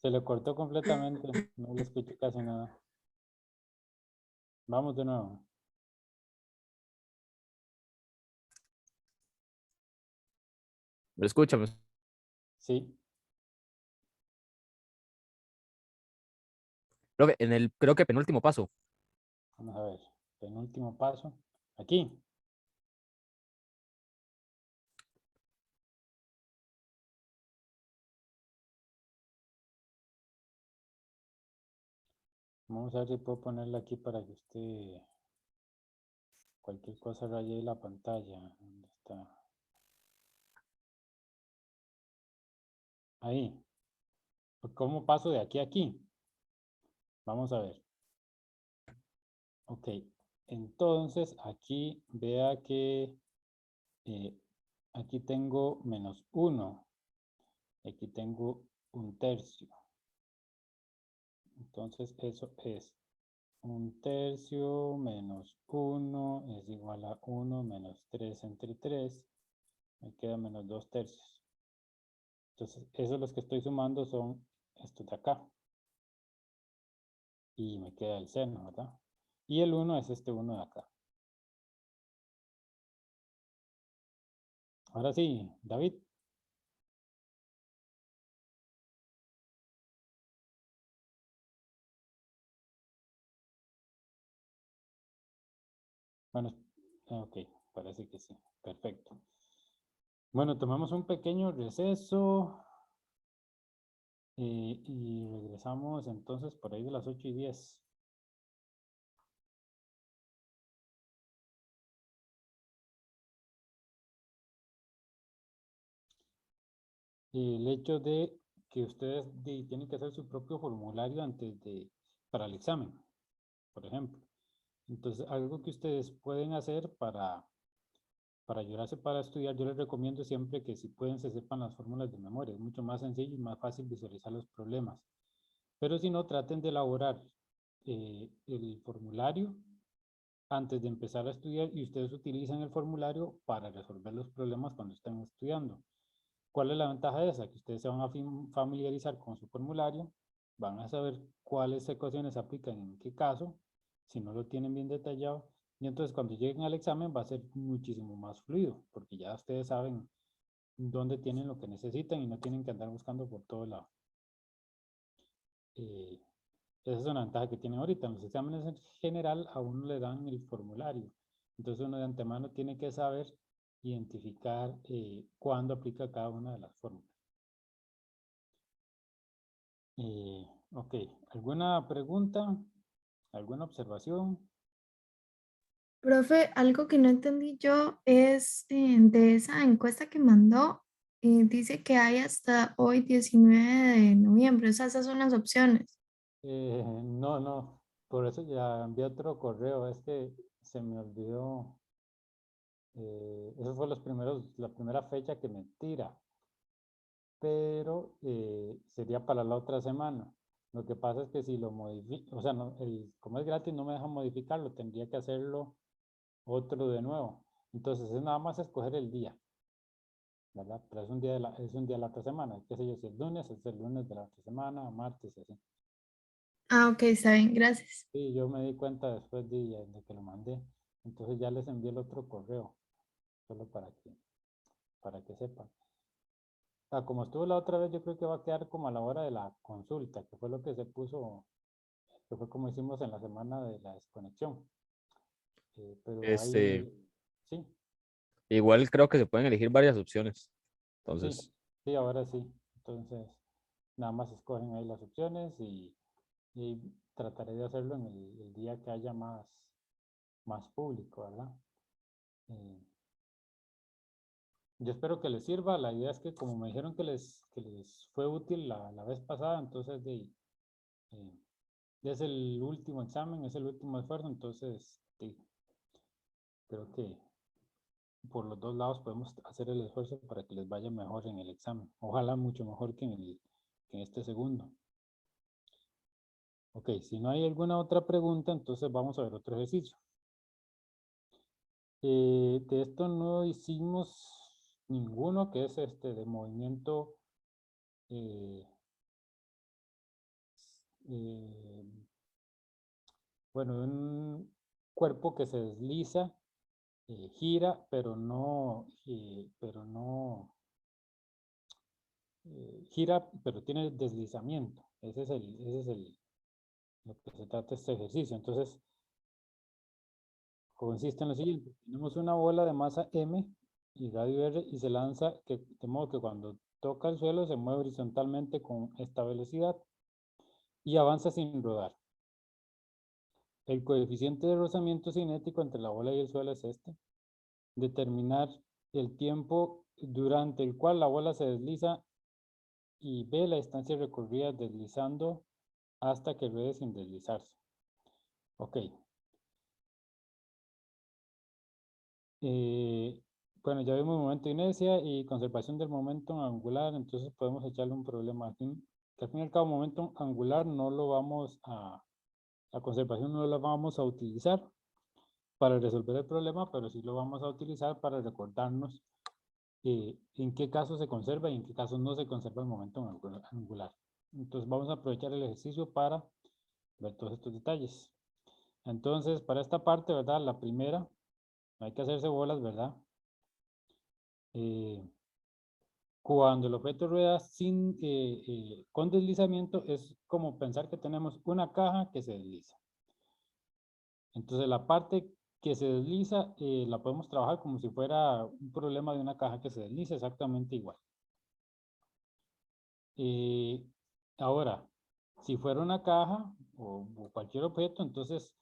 se le cortó completamente. No le escucho casi nada. Vamos de nuevo. ¿me escucha? Sí, Profe, en el, creo que penúltimo paso, vamos a ver. Penúltimo paso. Aquí. Vamos a ver si puedo ponerla aquí para que usted cualquier cosa raye la pantalla. ¿Dónde está? Ahí. ¿Cómo paso de aquí a aquí? Vamos a ver. Ok. Entonces aquí vea que eh, aquí tengo menos 1. Aquí tengo 1/3. Entonces eso es 1/3 menos 1 es igual a 1 menos 3 entre 3. Me queda menos 2/3. Entonces, esos los que estoy sumando son estos de acá. Y me queda el seno, ¿verdad? Y el 1 es este 1 de acá. Ahora sí, David. Bueno, ok, parece que sí. Perfecto. Bueno, tomamos un pequeño receso. Y regresamos entonces por ahí de las 8:10. El hecho de que ustedes tienen que hacer su propio formulario para el examen, por ejemplo. Entonces, algo que ustedes pueden hacer para ayudarse para estudiar, yo les recomiendo siempre que si pueden se sepan las fórmulas de memoria. Es mucho más sencillo y más fácil visualizar los problemas. Pero si no, traten de elaborar el formulario antes de empezar a estudiar y ustedes utilizan el formulario para resolver los problemas cuando estén estudiando. ¿Cuál es la ventaja de esa? Que ustedes se van a familiarizar con su formulario, van a saber cuáles ecuaciones aplican en qué caso, si no lo tienen bien detallado, y entonces cuando lleguen al examen va a ser muchísimo más fluido, porque ya ustedes saben dónde tienen lo que necesitan y no tienen que andar buscando por todo lado. Esa es una ventaja que tienen ahorita. En los exámenes en general a uno le dan el formulario. Entonces uno de antemano tiene que saber identificar cuándo aplica cada una de las fórmulas. Ok, ¿alguna pregunta? ¿Alguna observación? Profe, algo que no entendí yo es de esa encuesta que mandó, dice que hay hasta hoy 19 de noviembre, o sea, esas son las opciones. No, por eso ya envié otro correo, es que se me olvidó, eso fue la primera fecha que me tira, pero sería para la otra semana. Lo que pasa es que si lo modifico, o sea, no, como es gratis no me deja modificarlo, tendría que hacerlo otro de nuevo. Entonces es nada más escoger el día, ¿verdad? Pero es un día de la otra semana, qué sé yo, si es lunes de la otra semana, martes, así. Ah, ok, está bien, gracias. Sí, yo me di cuenta después de que lo mandé. Entonces ya les envié el otro correo, solo para que sepan. Como estuvo la otra vez, yo creo que va a quedar como a la hora de la consulta, que fue lo que se puso, que fue como hicimos en la semana de la desconexión. Pero ahí, sí, Igual creo que se pueden elegir varias opciones. sí, Entonces, sí, ahora sí. Entonces, nada más escogen ahí las opciones y trataré de hacerlo en el día que haya más público, ¿verdad? Yo espero que les sirva. La idea es que como me dijeron que les fue útil la vez pasada, entonces eh, es el último examen, es el último esfuerzo, entonces creo que por los dos lados podemos hacer el esfuerzo para que les vaya mejor en el examen. Ojalá mucho mejor que en este segundo. Ok, si no hay alguna otra pregunta, entonces vamos a ver otro ejercicio. De esto no hicimos ninguno, que es de movimiento bueno, un cuerpo que se desliza, gira, gira, pero tiene deslizamiento. Ese es lo que se trata este ejercicio. Entonces, consiste en lo siguiente. Tenemos una bola de masa M y radio R y se lanza de modo que cuando toca el suelo se mueve horizontalmente con esta velocidad y avanza sin rodar. El coeficiente de rozamiento cinético entre la bola y el suelo es este. Determinar el tiempo durante el cual la bola se desliza y B la distancia recorrida deslizando hasta que ruede sin deslizarse. Ok. Bueno, ya vimos momento de inercia y conservación del momento angular, entonces podemos echarle un problema aquí. Que al fin y al cabo, momento angular no lo vamos la conservación no la vamos a utilizar para resolver el problema, pero sí lo vamos a utilizar para recordarnos en qué caso se conserva y en qué caso no se conserva el momento angular. Entonces vamos a aprovechar el ejercicio para ver todos estos detalles. Entonces, para esta parte, ¿verdad? La primera, hay que hacerse bolas, ¿verdad? Cuando el objeto rueda con deslizamiento, es como pensar que tenemos una caja que se desliza. Entonces, la parte que se desliza la podemos trabajar como si fuera un problema de una caja que se desliza exactamente igual. Ahora, si fuera una caja o cualquier objeto, entonces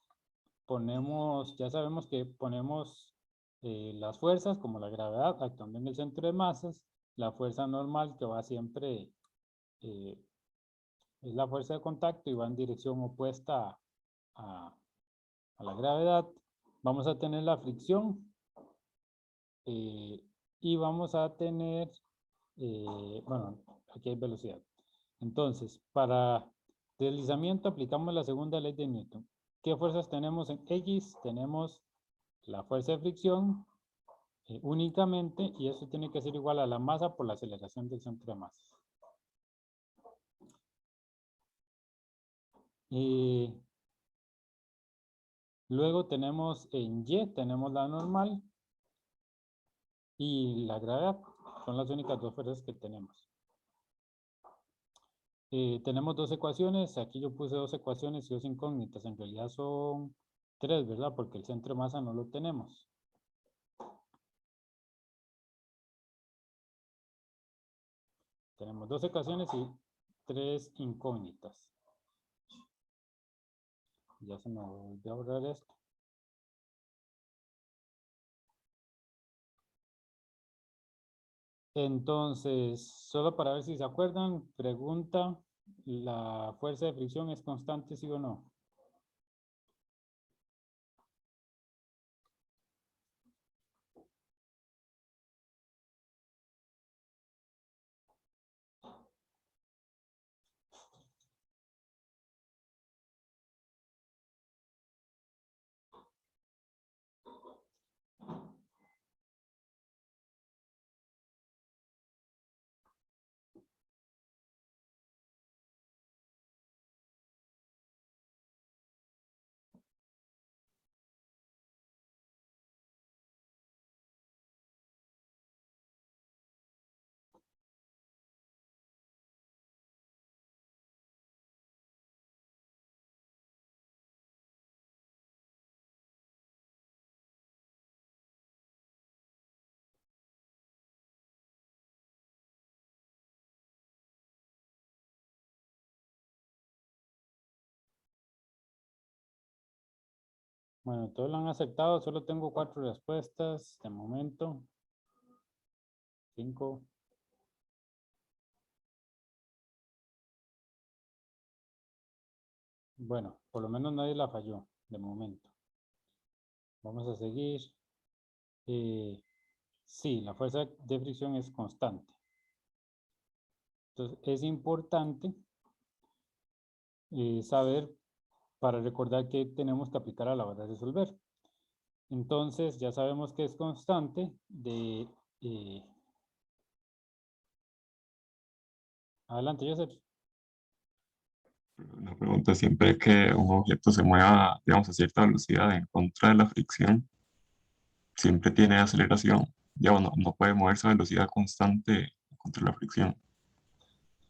ponemos, ya sabemos que ponemos las fuerzas como la gravedad actuando en el centro de masas, la fuerza normal que va siempre, es la fuerza de contacto y va en dirección opuesta a la gravedad. Vamos a tener la fricción y vamos a tener, bueno, aquí hay velocidad. Entonces, para deslizamiento aplicamos la segunda ley de Newton. ¿Qué fuerzas tenemos en X? Tenemos la fuerza de fricción únicamente, y eso tiene que ser igual a la masa por la aceleración del centro de masas. Luego tenemos en Y, tenemos la normal y la gravedad. Son las únicas dos fuerzas que tenemos. Tenemos dos ecuaciones. Aquí yo puse dos ecuaciones y dos incógnitas. En realidad son tres, ¿verdad? Porque el centro de masa no lo tenemos. Tenemos dos ecuaciones y tres incógnitas. Ya se me volvió a borrar esto. Entonces, solo para ver si se acuerdan, pregunta, ¿la fuerza de fricción es constante, sí o no? Bueno, todos lo han aceptado, solo tengo 4 respuestas de momento. 5. Bueno, por lo menos nadie la falló de momento. Vamos a seguir. Sí, la fuerza de fricción es constante. Entonces, es importante saber para recordar que tenemos que aplicar a la hora de resolver. Entonces, ya sabemos que es constante de... adelante, Joseph. La pregunta es siempre que un objeto se mueva, digamos, a cierta velocidad en contra de la fricción, siempre tiene aceleración. Digamos, no puede moverse a velocidad constante contra la fricción.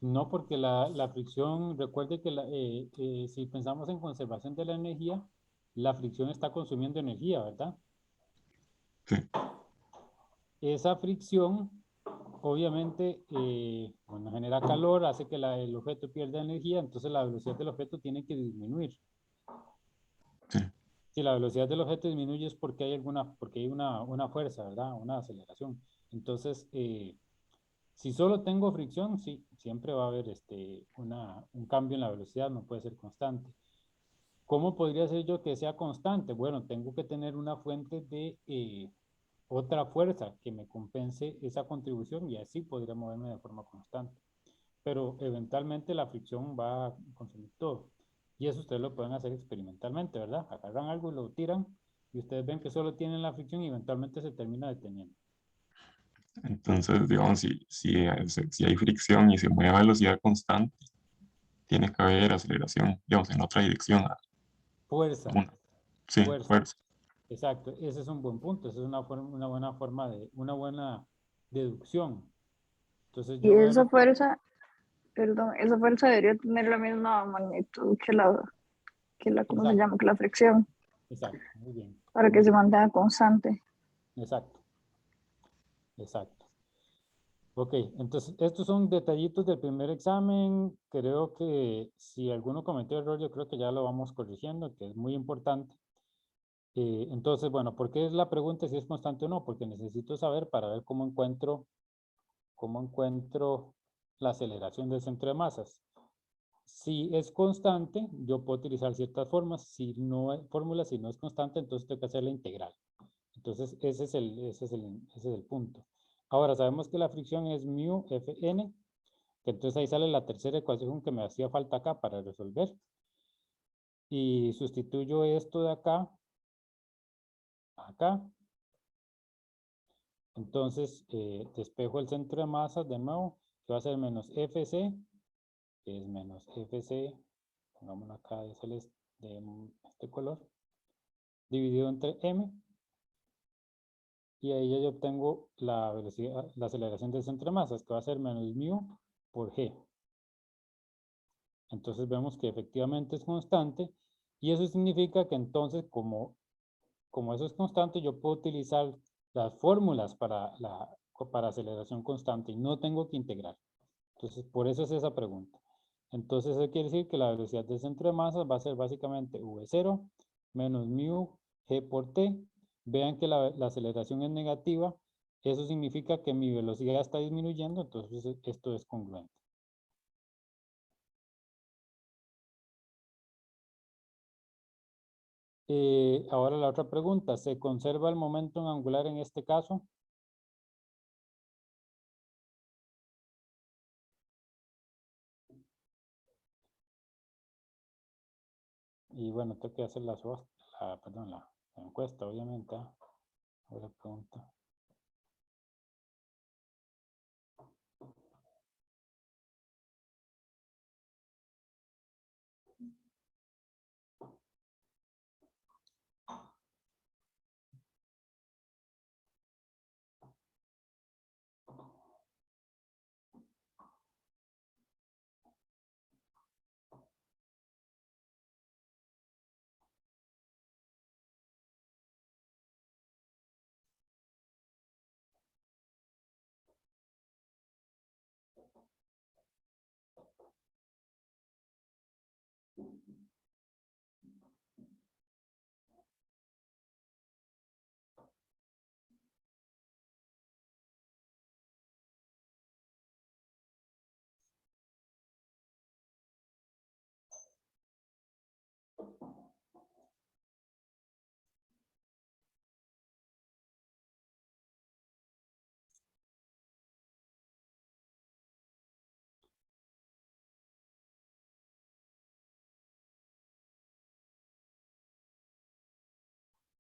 No, porque la fricción, recuerde que si pensamos en conservación de la energía, la fricción está consumiendo energía, ¿verdad? Sí, Esa fricción, obviamente, cuando genera calor, hace que el objeto pierda energía, entonces la velocidad del objeto tiene que disminuir. sí. Si la velocidad del objeto disminuye es porque hay una fuerza, ¿verdad? Una aceleración. Entonces, si solo tengo fricción, sí, siempre va a haber un cambio en la velocidad, no puede ser constante. ¿Cómo podría ser yo que sea constante? Bueno, tengo que tener una fuente de otra fuerza que me compense esa contribución y así podría moverme de forma constante. Pero eventualmente la fricción va a consumir todo. Y eso ustedes lo pueden hacer experimentalmente, ¿verdad? Agarran algo y lo tiran y ustedes ven que solo tienen la fricción y eventualmente se termina deteniendo. Entonces, digamos, si hay fricción y se mueve a velocidad constante, tiene que haber aceleración, digamos, en otra dirección. Fuerza, Sí, fuerza. fuerza. Exacto, ese es un buen punto, esa es una buena deducción. Entonces Y yo voy a esa anotar, fuerza, perdón, esa fuerza debería tener la misma magnitud ¿cómo se exacto, llama? Que la fricción, exacto, muy bien, para que muy se bien, mantenga constante. exacto, exacto. Ok, entonces estos son detallitos del primer examen. Creo que si alguno cometió error, yo creo que ya lo vamos corrigiendo, que es muy importante. Entonces, bueno, ¿por qué es la pregunta si es constante o no? Porque necesito saber para ver cómo encuentro la aceleración del centro de masas. Si es constante, yo puedo utilizar ciertas formas. Si no hay fórmulas, si no es constante, entonces tengo que hacer la integral. Entonces, ese es el punto. Ahora, sabemos que la fricción es mu Fn, que entonces ahí sale la tercera ecuación que me hacía falta acá para resolver. Y sustituyo esto de acá, acá. Entonces, despejo el centro de masas de nuevo, que va a ser menos Fc, que es menos Fc, pongámoslo acá de celeste, de este color, dividido entre m, y ahí ya yo obtengo la velocidad, la aceleración del centro de masas, que va a ser menos mu por g. Entonces vemos que efectivamente es constante, y eso significa que entonces, como eso es constante, yo puedo utilizar las fórmulas para aceleración constante y no tengo que integrar. Entonces, por eso es esa pregunta. Entonces, eso quiere decir que la velocidad del centro de masas va a ser básicamente v0 menos mu g por t. Vean que la aceleración es negativa. Eso significa que mi velocidad está disminuyendo, entonces esto es congruente. Ahora la otra pregunta, ¿se conserva el momento angular en este caso? Y bueno, tengo que hacer perdón, la encuesta, obviamente. Ahora pregunta.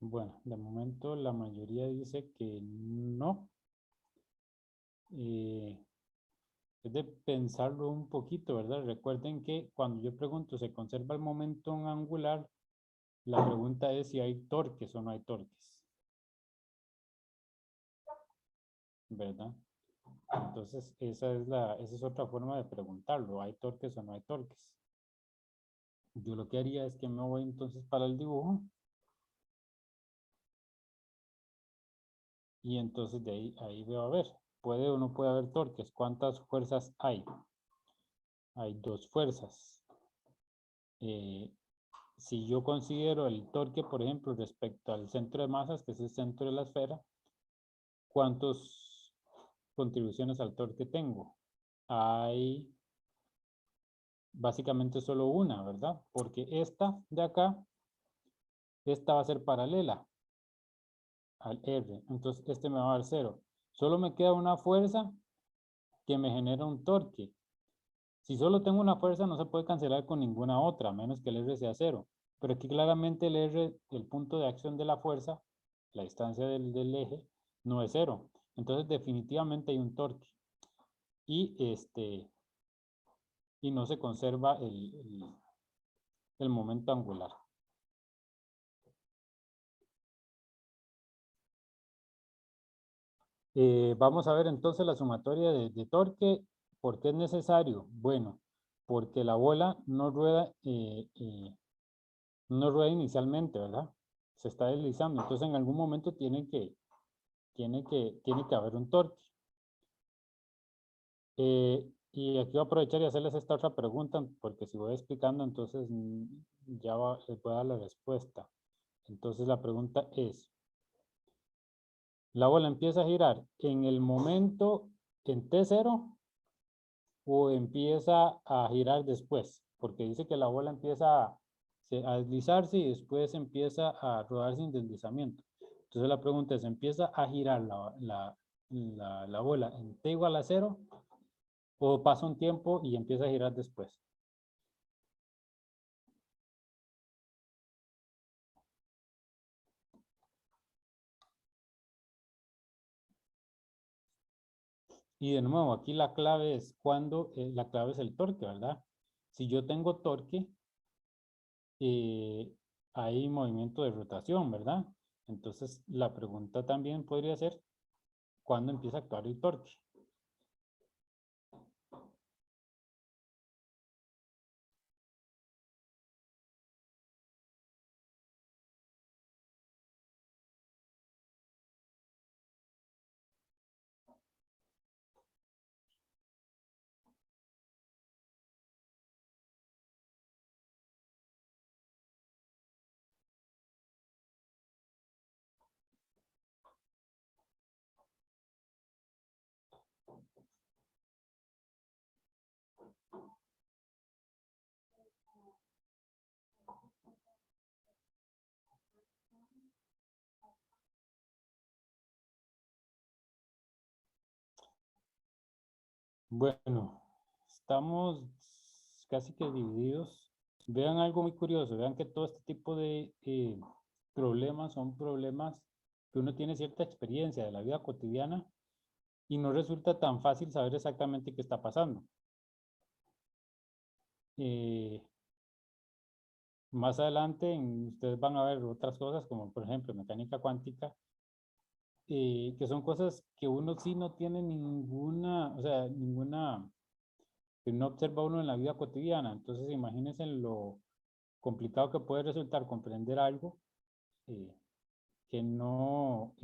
Bueno, de momento la mayoría dice que no. Es de pensarlo un poquito, ¿verdad? Recuerden que cuando yo pregunto, ¿se conserva el momento angular? La pregunta es si hay torques o no hay torques, ¿verdad? Entonces, esa es otra forma de preguntarlo. ¿Hay torques o no hay torques? Yo lo que haría es que me voy entonces para el dibujo. Y entonces de ahí veo a ver. ¿Puede o no puede haber torques? ¿Cuántas fuerzas hay? Hay dos fuerzas. Si yo considero el torque, por ejemplo, respecto al centro de masas, que es el centro de la esfera, ¿cuántas contribuciones al torque tengo? Hay básicamente solo una, ¿verdad? Porque esta de acá, esta va a ser paralela al R. Entonces, este me va a dar 0. Solo me queda una fuerza que me genera un torque. Si solo tengo una fuerza, no se puede cancelar con ninguna otra, a menos que el R sea 0. Pero aquí claramente el R, el punto de acción de la fuerza, la distancia del eje, no es 0. Entonces, definitivamente hay un torque. Y no se conserva el momento angular. Vamos a ver entonces la sumatoria de torque. ¿Por qué es necesario? Bueno, porque la bola no rueda inicialmente, ¿verdad? Se está deslizando. Entonces en algún momento tiene que haber un torque. Y aquí voy a aprovechar y hacerles esta otra pregunta, porque si voy explicando, entonces ya les voy a dar la respuesta. Entonces la pregunta es, ¿la bola empieza a girar en el momento en T0 o empieza a girar después? Porque dice que la bola empieza a deslizarse y después empieza a rodar sin deslizamiento. Entonces la pregunta es, ¿empieza a girar la bola en T igual a 0 o pasa un tiempo y empieza a girar después? Y de nuevo, aquí la clave es la clave es el torque, ¿verdad? Si yo tengo torque, hay movimiento de rotación, ¿verdad? Entonces, la pregunta también podría ser, ¿cuándo empieza a actuar el torque? Bueno, estamos casi que divididos. Vean algo muy curioso, vean que todo este tipo de problemas son problemas que uno tiene cierta experiencia de la vida cotidiana y no resulta tan fácil saber exactamente qué está pasando. Más adelante ustedes van a ver otras cosas como por ejemplo mecánica cuántica, que son cosas que uno sí no tiene ninguna, o sea, que no observa uno en la vida cotidiana. Entonces imagínense lo complicado que puede resultar comprender algo eh, que no,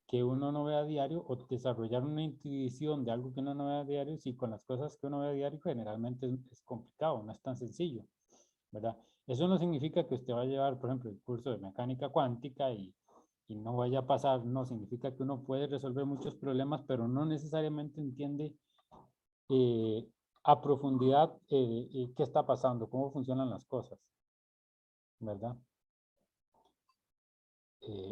que uno no ve a diario, o desarrollar una intuición de algo que uno no ve a diario, si con las cosas que uno ve a diario generalmente es complicado, no es tan sencillo, ¿verdad? Eso no significa que usted va a llevar, por ejemplo, el curso de mecánica cuántica y no vaya a pasar, no, significa que uno puede resolver muchos problemas, pero no necesariamente entiende eh, a profundidad qué está pasando, cómo funcionan las cosas, ¿verdad?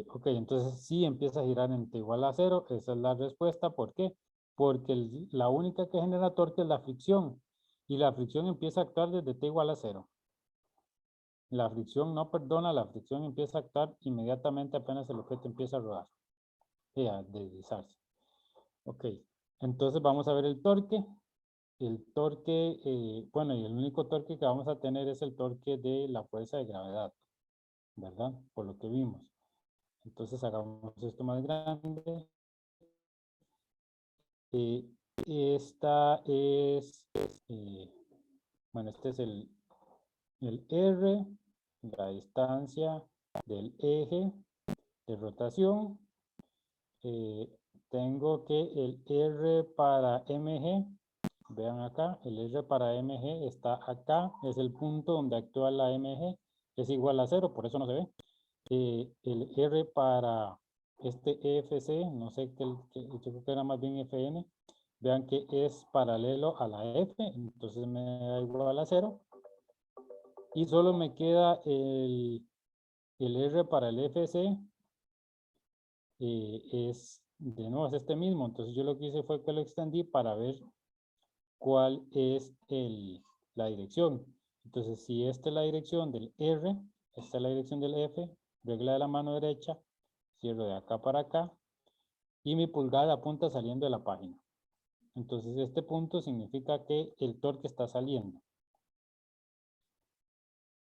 Ok, entonces sí empieza a girar en T igual a 0, esa es la respuesta. ¿Por qué? Porque la única que genera torque es la fricción, y la fricción empieza a actuar desde T igual a 0. La fricción no perdona, la fricción empieza a actuar inmediatamente apenas el objeto empieza a rodar, a deslizarse. Ok, entonces vamos a ver el torque. El torque, bueno, y el único torque que vamos a tener es el torque de la fuerza de gravedad, ¿verdad? Por lo que vimos. Entonces hagamos esto más grande. Esta es, bueno, este es el R, la distancia del eje de rotación. Tengo que el R para MG, vean acá, el R para MG está acá, es el punto donde actúa la MG, es igual a 0, por eso no se ve. El R para este EFC, no sé, yo creo que era más bien FN, vean que es paralelo a la F, entonces me da igual a 0. Y solo me queda el R para el FC, de nuevo es este mismo, entonces yo lo que hice fue que lo extendí para ver cuál es la dirección. Entonces si esta es la dirección del R, esta es la dirección del F, regla de la mano derecha, cierro de acá para acá, y mi pulgar apunta saliendo de la página. Entonces este punto significa que el torque está saliendo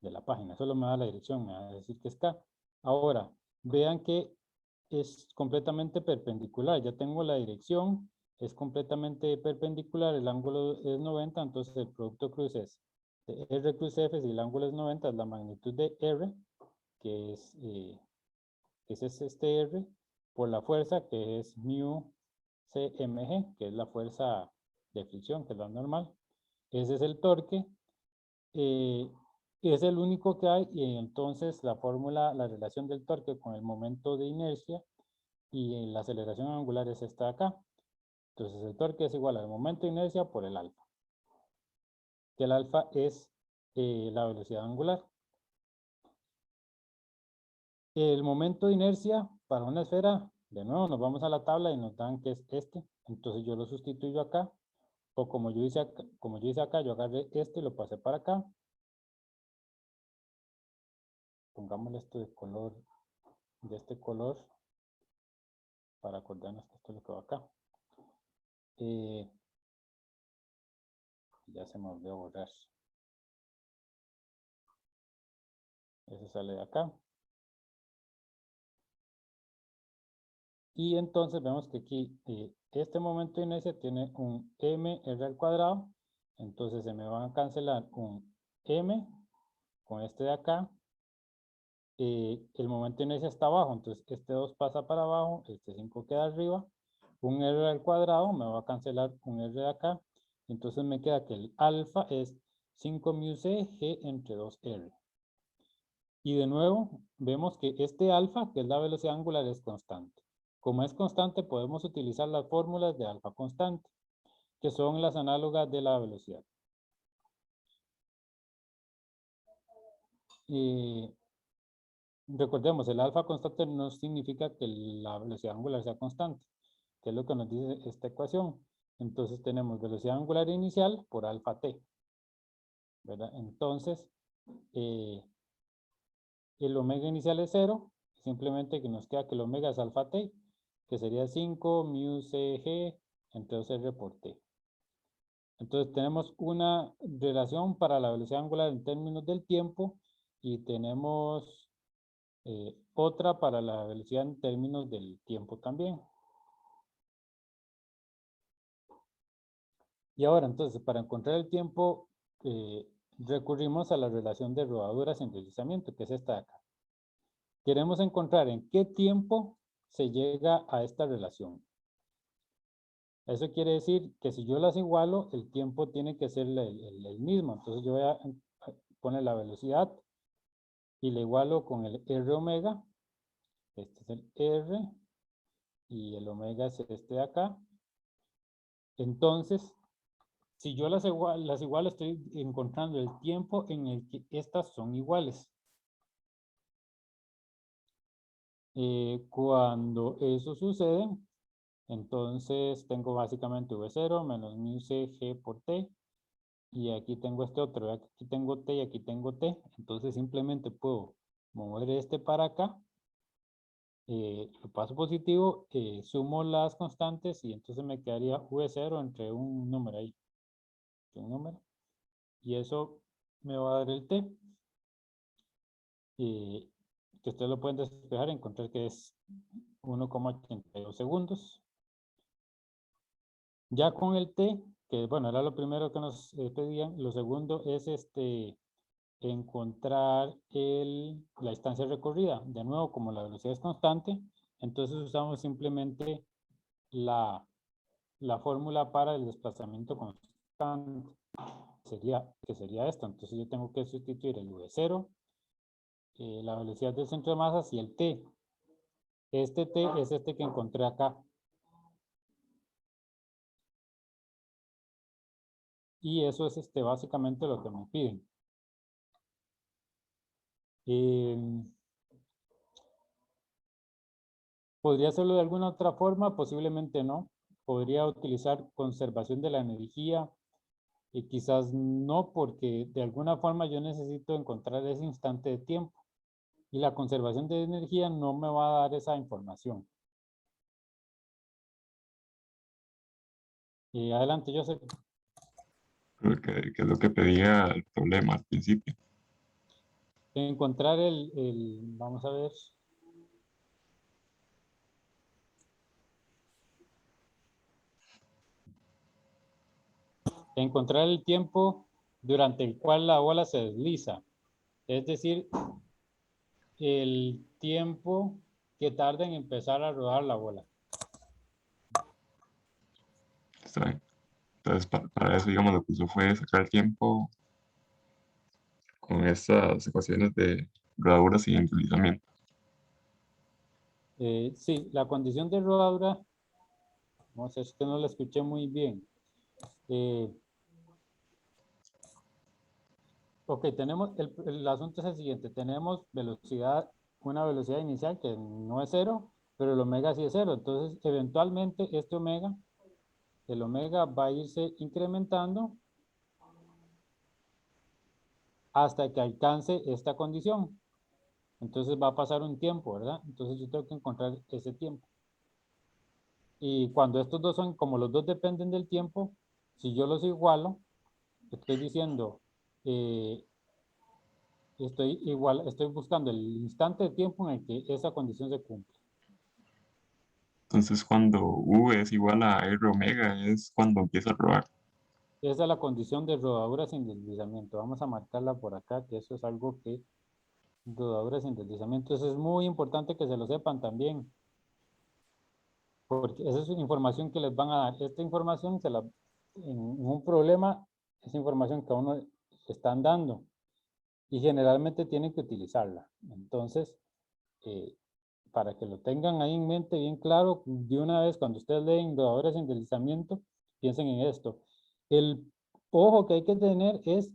de la página. Solo me da la dirección, me va a decir que está. Ahora, vean que es completamente perpendicular. Ya tengo la dirección, es completamente perpendicular, el ángulo es 90, entonces el producto cruz es de R cruz F, si el ángulo es 90, es la magnitud de R, que es este R, por la fuerza que es mu CMG, que es la fuerza de fricción, que es la normal. Ese es el torque. Es el único que hay, y entonces la fórmula, la relación del torque con el momento de inercia y la aceleración angular es esta de acá. Entonces el torque es igual al momento de inercia por el alfa. Que el alfa es la velocidad angular. El momento de inercia para una esfera, de nuevo nos vamos a la tabla y nos dan que es este. Entonces yo lo sustituyo acá. O como yo hice acá, yo agarré este y lo pasé para acá. Pongámosle esto de color, de este color, para acordarnos que esto es lo que va acá. Ya se me olvidó borrar. Eso sale de acá. Y entonces vemos que aquí este momento de inercia tiene un mr al cuadrado. Entonces se me van a cancelar un m con este de acá. El momento de inercia está abajo, entonces este 2 pasa para abajo, este 5 queda arriba. Un r al cuadrado me va a cancelar un r de acá. Entonces me queda que el alfa es 5 mu c g entre 2r. Y de nuevo vemos que este alfa, que es la velocidad angular, es constante. Como es constante, podemos utilizar las fórmulas de alfa constante, que son las análogas de la velocidad. Recordemos, el alfa constante no significa que la velocidad angular sea constante, que es lo que nos dice esta ecuación. Entonces tenemos velocidad angular inicial por alfa t, ¿verdad? Entonces, el omega inicial es 0, simplemente que nos queda que el omega es alfa t, que sería 5 mu cg entre 2r por t. Entonces tenemos una relación para la velocidad angular en términos del tiempo y tenemos otra para la velocidad en términos del tiempo también. Y ahora entonces para encontrar el tiempo recurrimos a la relación de rodadura sin deslizamiento, que es esta de acá. Queremos encontrar en qué tiempo se llega a esta relación. Eso quiere decir que si yo las igualo, el tiempo tiene que ser el mismo. Entonces yo voy a poner la velocidad y la igualo con el r omega. Este es el r y el omega es este de acá. Entonces, si yo las igualo, estoy encontrando el tiempo en el que estas son iguales. Cuando eso sucede, entonces tengo básicamente V0 menos mu c g por t. Y aquí tengo este otro, aquí tengo t y aquí tengo t. Entonces simplemente puedo mover este para acá. Lo paso positivo, sumo las constantes y entonces me quedaría V0 entre un número ahí. Un número. Y eso me va a dar el t. Que ustedes lo pueden despejar y encontrar que es 1,82 segundos. Ya con el t, que bueno, era lo primero que nos pedían, lo segundo es encontrar la distancia recorrida. De nuevo, como la velocidad es constante, entonces usamos simplemente la fórmula para el desplazamiento constante, que sería esta. Entonces yo tengo que sustituir el V0, la velocidad del centro de masas y el t. Este t es este que encontré acá. Y eso es básicamente lo que me piden. ¿Podría hacerlo de alguna otra forma? Posiblemente no. Podría utilizar conservación de la energía y quizás no, porque de alguna forma yo necesito encontrar ese instante de tiempo. Y la conservación de energía no me va a dar esa información. Adelante, Joseph. Creo que es lo que pedía el problema al principio. Encontrar vamos a ver. Encontrar el tiempo durante el cual la bola se desliza. Es decir, el tiempo que tarda en empezar a rodar la bola. Está bien. Entonces, para eso, digamos, lo que usó fue sacar el tiempo con estas ecuaciones de rodaduras y deslizamiento. Sí, la condición de rodadura, no sé, es que no la escuché muy bien. Ok, tenemos, el asunto es el siguiente, tenemos velocidad, una velocidad inicial que no es cero, pero el omega sí es cero. Entonces, eventualmente, este omega, el omega va a irse incrementando hasta que alcance esta condición. Entonces va a pasar un tiempo, ¿verdad? Entonces yo tengo que encontrar ese tiempo. Y cuando estos dos son, como los dos dependen del tiempo, si yo los igualo, estoy diciendo, estoy buscando el instante de tiempo en el que esa condición se cumple. Entonces, cuando V es igual a R omega, es cuando empieza a rodar. Esa es la condición de rodadura sin deslizamiento. Vamos a marcarla por acá, que eso es algo que, rodadura sin deslizamiento, eso es muy importante que se lo sepan también. Porque esa es información que les van a dar. Esta información, en un problema, es información que a uno le están dando. Y generalmente tienen que utilizarla. Entonces, para que lo tengan ahí en mente bien claro, de una vez cuando ustedes leen rodaduras sin deslizamiento, piensen en esto. El ojo que hay que tener es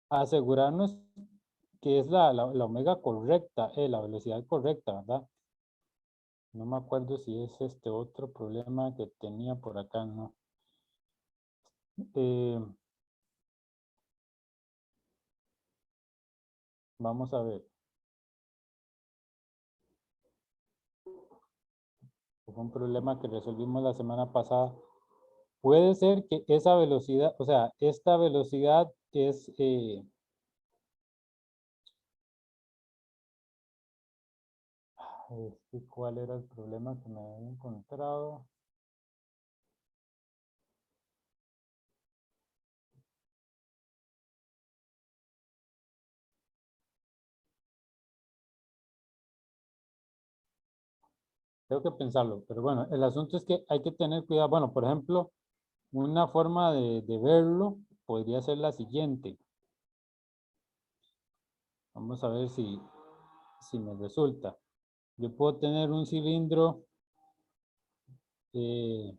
asegurarnos que es la omega correcta, la velocidad correcta, ¿verdad? No me acuerdo si es este otro problema que tenía por acá, ¿no? Vamos a ver. Fue un problema que resolvimos la semana pasada. Puede ser que esa velocidad, o sea, esta velocidad es... ¿cuál era el problema que me había encontrado? Tengo que pensarlo, pero bueno, el asunto es que hay que tener cuidado. Bueno, por ejemplo, una forma de verlo podría ser la siguiente. Vamos a ver si me resulta. Yo puedo tener un cilindro que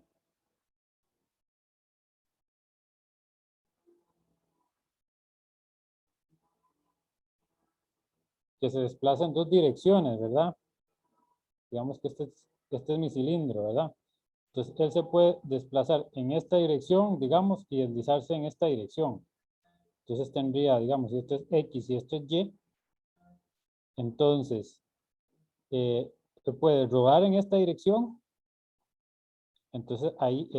se desplaza en dos direcciones, ¿verdad? Digamos que este es mi cilindro, ¿verdad? Entonces, él se puede desplazar en esta dirección, digamos, y deslizarse en esta dirección. Entonces tendría, digamos, si esto es X y esto es Y, entonces se puede rodar en esta dirección. Entonces ahí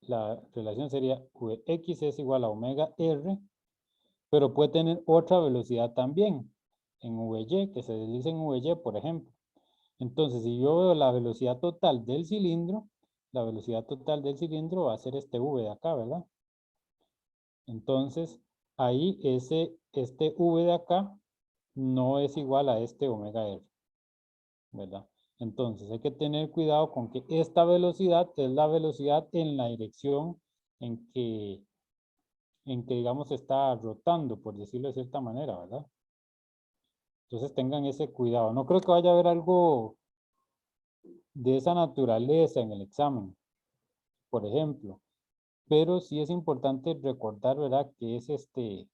la relación sería Vx es igual a omega R, pero puede tener otra velocidad también en Vy, que se desliza en Vy, por ejemplo. Entonces, si yo veo la velocidad total del cilindro, la velocidad total del cilindro va a ser este V de acá, ¿verdad? Entonces, ahí este V de acá no es igual a este omega R, ¿verdad? Entonces, hay que tener cuidado con que esta velocidad es la velocidad en la dirección en que, digamos, está rotando, por decirlo de cierta manera, ¿verdad? Entonces, tengan ese cuidado. No creo que vaya a haber algo de esa naturaleza en el examen, por ejemplo. Pero sí es importante recordar, ¿verdad? Que es que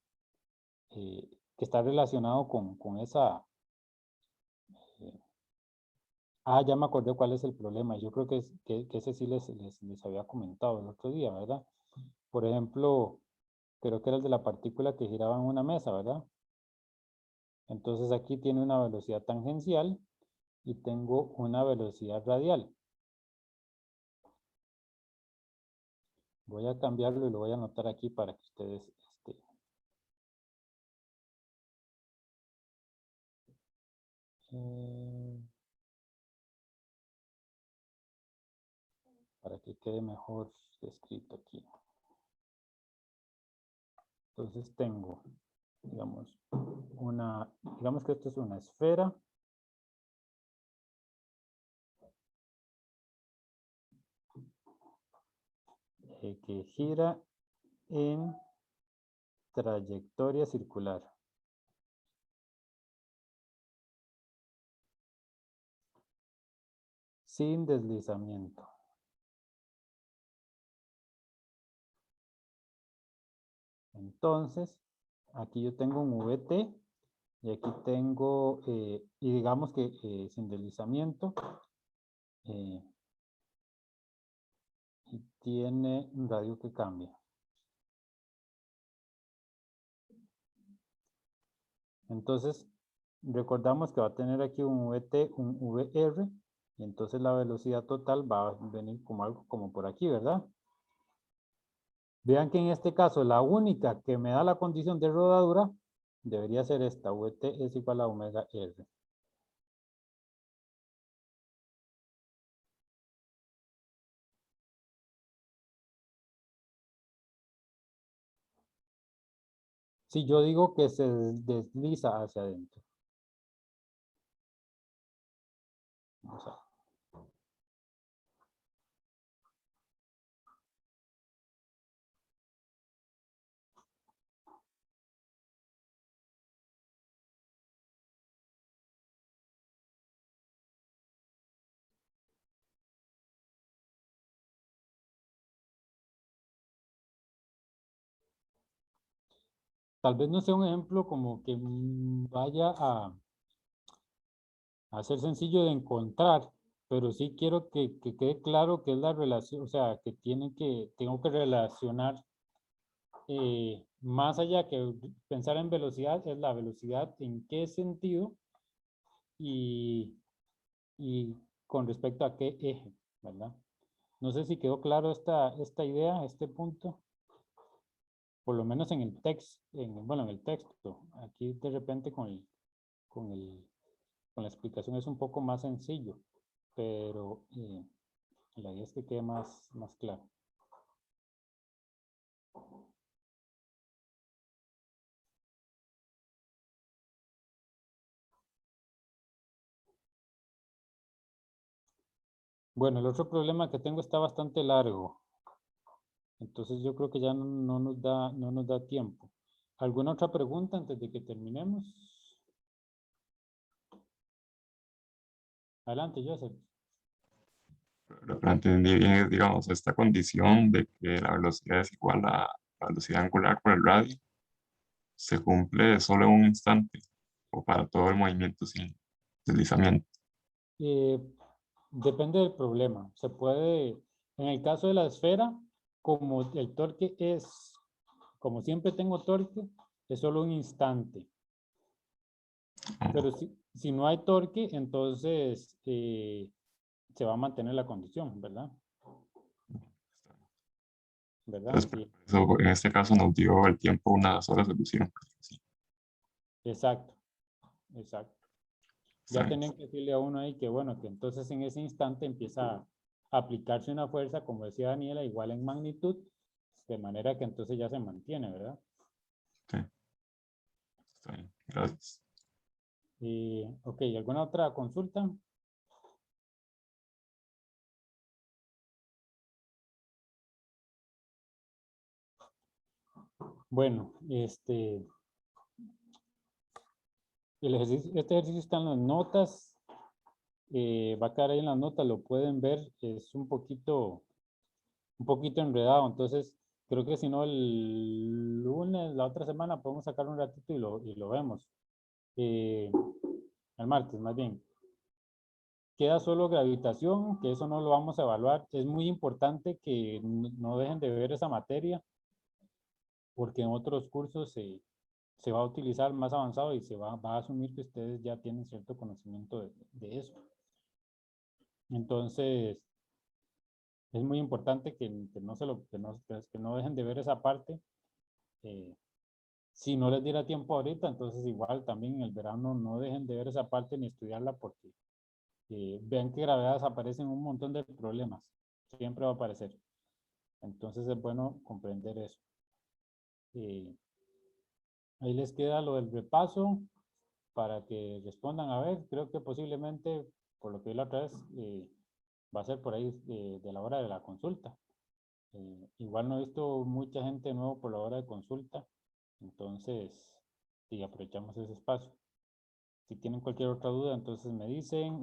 está relacionado con esa... ya me acordé cuál es el problema. Yo creo que ese sí les había comentado el otro día, ¿verdad? Por ejemplo, creo que era el de la partícula que giraba en una mesa, ¿verdad? Entonces aquí tiene una velocidad tangencial y tengo una velocidad radial. Voy a cambiarlo y lo voy a anotar aquí para que ustedes... para que quede mejor escrito aquí. Entonces tengo digamos, digamos que esto es una esfera. Que gira en trayectoria circular. Sin deslizamiento. Entonces, aquí yo tengo un VT y aquí tengo, y digamos que sin deslizamiento, y tiene un radio que cambia. Entonces, recordamos que va a tener aquí un VT, un VR, y entonces la velocidad total va a venir como algo como por aquí, ¿verdad? Vean que en este caso la única que me da la condición de rodadura debería ser esta, VT es igual a omega R. Si yo digo que se desliza hacia adentro. Vamos a ver. Tal vez no sea un ejemplo como que vaya a ser sencillo de encontrar, pero sí quiero que quede claro que es la relación, o sea, que tengo que relacionar más allá que pensar en velocidad, es la velocidad en qué sentido y con respecto a qué eje, ¿verdad? No sé si quedó claro esta idea, este punto, por lo menos en el texto, bueno, en el texto. Aquí de repente con la explicación es un poco más sencillo, pero la idea es que quede más claro. Bueno, el otro problema que tengo está bastante largo. Entonces yo creo que ya no nos da tiempo. ¿Alguna otra pregunta antes de que terminemos? Adelante, Joseph. Lo que no entendí bien es, digamos, esta condición de que la velocidad es igual a la velocidad angular por el radio, se cumple solo en un instante o para todo el movimiento sin deslizamiento. Depende del problema. Se puede, en el caso de la esfera, como el torque es, como siempre tengo torque, es solo un instante. Pero si no hay torque, entonces se va a mantener la condición, ¿verdad? ¿Verdad? Entonces, Sí, por eso, en este caso nos dio el tiempo una sola solución. Sí, exacto, exacto. está Ya bien. tienen que decirle a uno ahí que, bueno, que entonces en ese instante empieza a aplicarse una fuerza, como decía Daniela, igual en magnitud, de manera que entonces ya se mantiene, ¿verdad? Sí, está bien. Gracias. Ok, ¿alguna otra consulta? Bueno, este ejercicio está en las notas, va a quedar ahí en las notas, lo pueden ver, es un poquito enredado, entonces creo que si no el lunes, la otra semana, podemos sacar un ratito y lo vemos. El martes, más bien. Queda solo gravitación, que eso no lo vamos a evaluar. Es muy importante que no dejen de ver esa materia, porque en otros cursos se va a utilizar más avanzado y va a asumir que ustedes ya tienen cierto conocimiento de eso. Entonces, es muy importante que no dejen de ver esa parte. Si no les diera tiempo ahorita, entonces igual también en el verano no dejen de ver esa parte ni estudiarla porque vean que gravedad aparecen un montón de problemas. Siempre va a aparecer. Entonces es bueno comprender eso. Ahí les queda lo del repaso para que respondan. A ver, creo que posiblemente, por lo que vi la otra vez, va a ser por ahí de la hora de la consulta. Igual no he visto mucha gente de nuevo por la hora de consulta, entonces sí, aprovechamos ese espacio. Si tienen cualquier otra duda, entonces me dicen.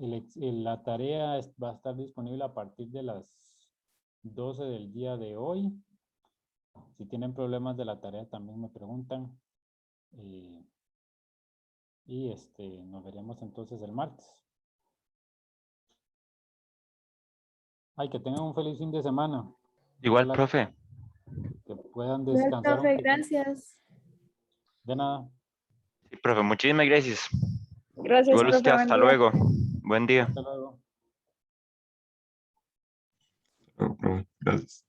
La tarea va a estar disponible a partir de las 12 del día de hoy. Si tienen problemas de la tarea, también me preguntan. Y nos veremos entonces el martes. Ay, que tengan un feliz fin de semana. Igual, Ojalá profe. que puedan Bueno, descansar un profe, poquito. gracias. De nada. Sí, profe, muchísimas gracias. Gracias, Igual profe. usted, Buen hasta día. luego. Buen día. Hasta luego. Pero, profe, gracias.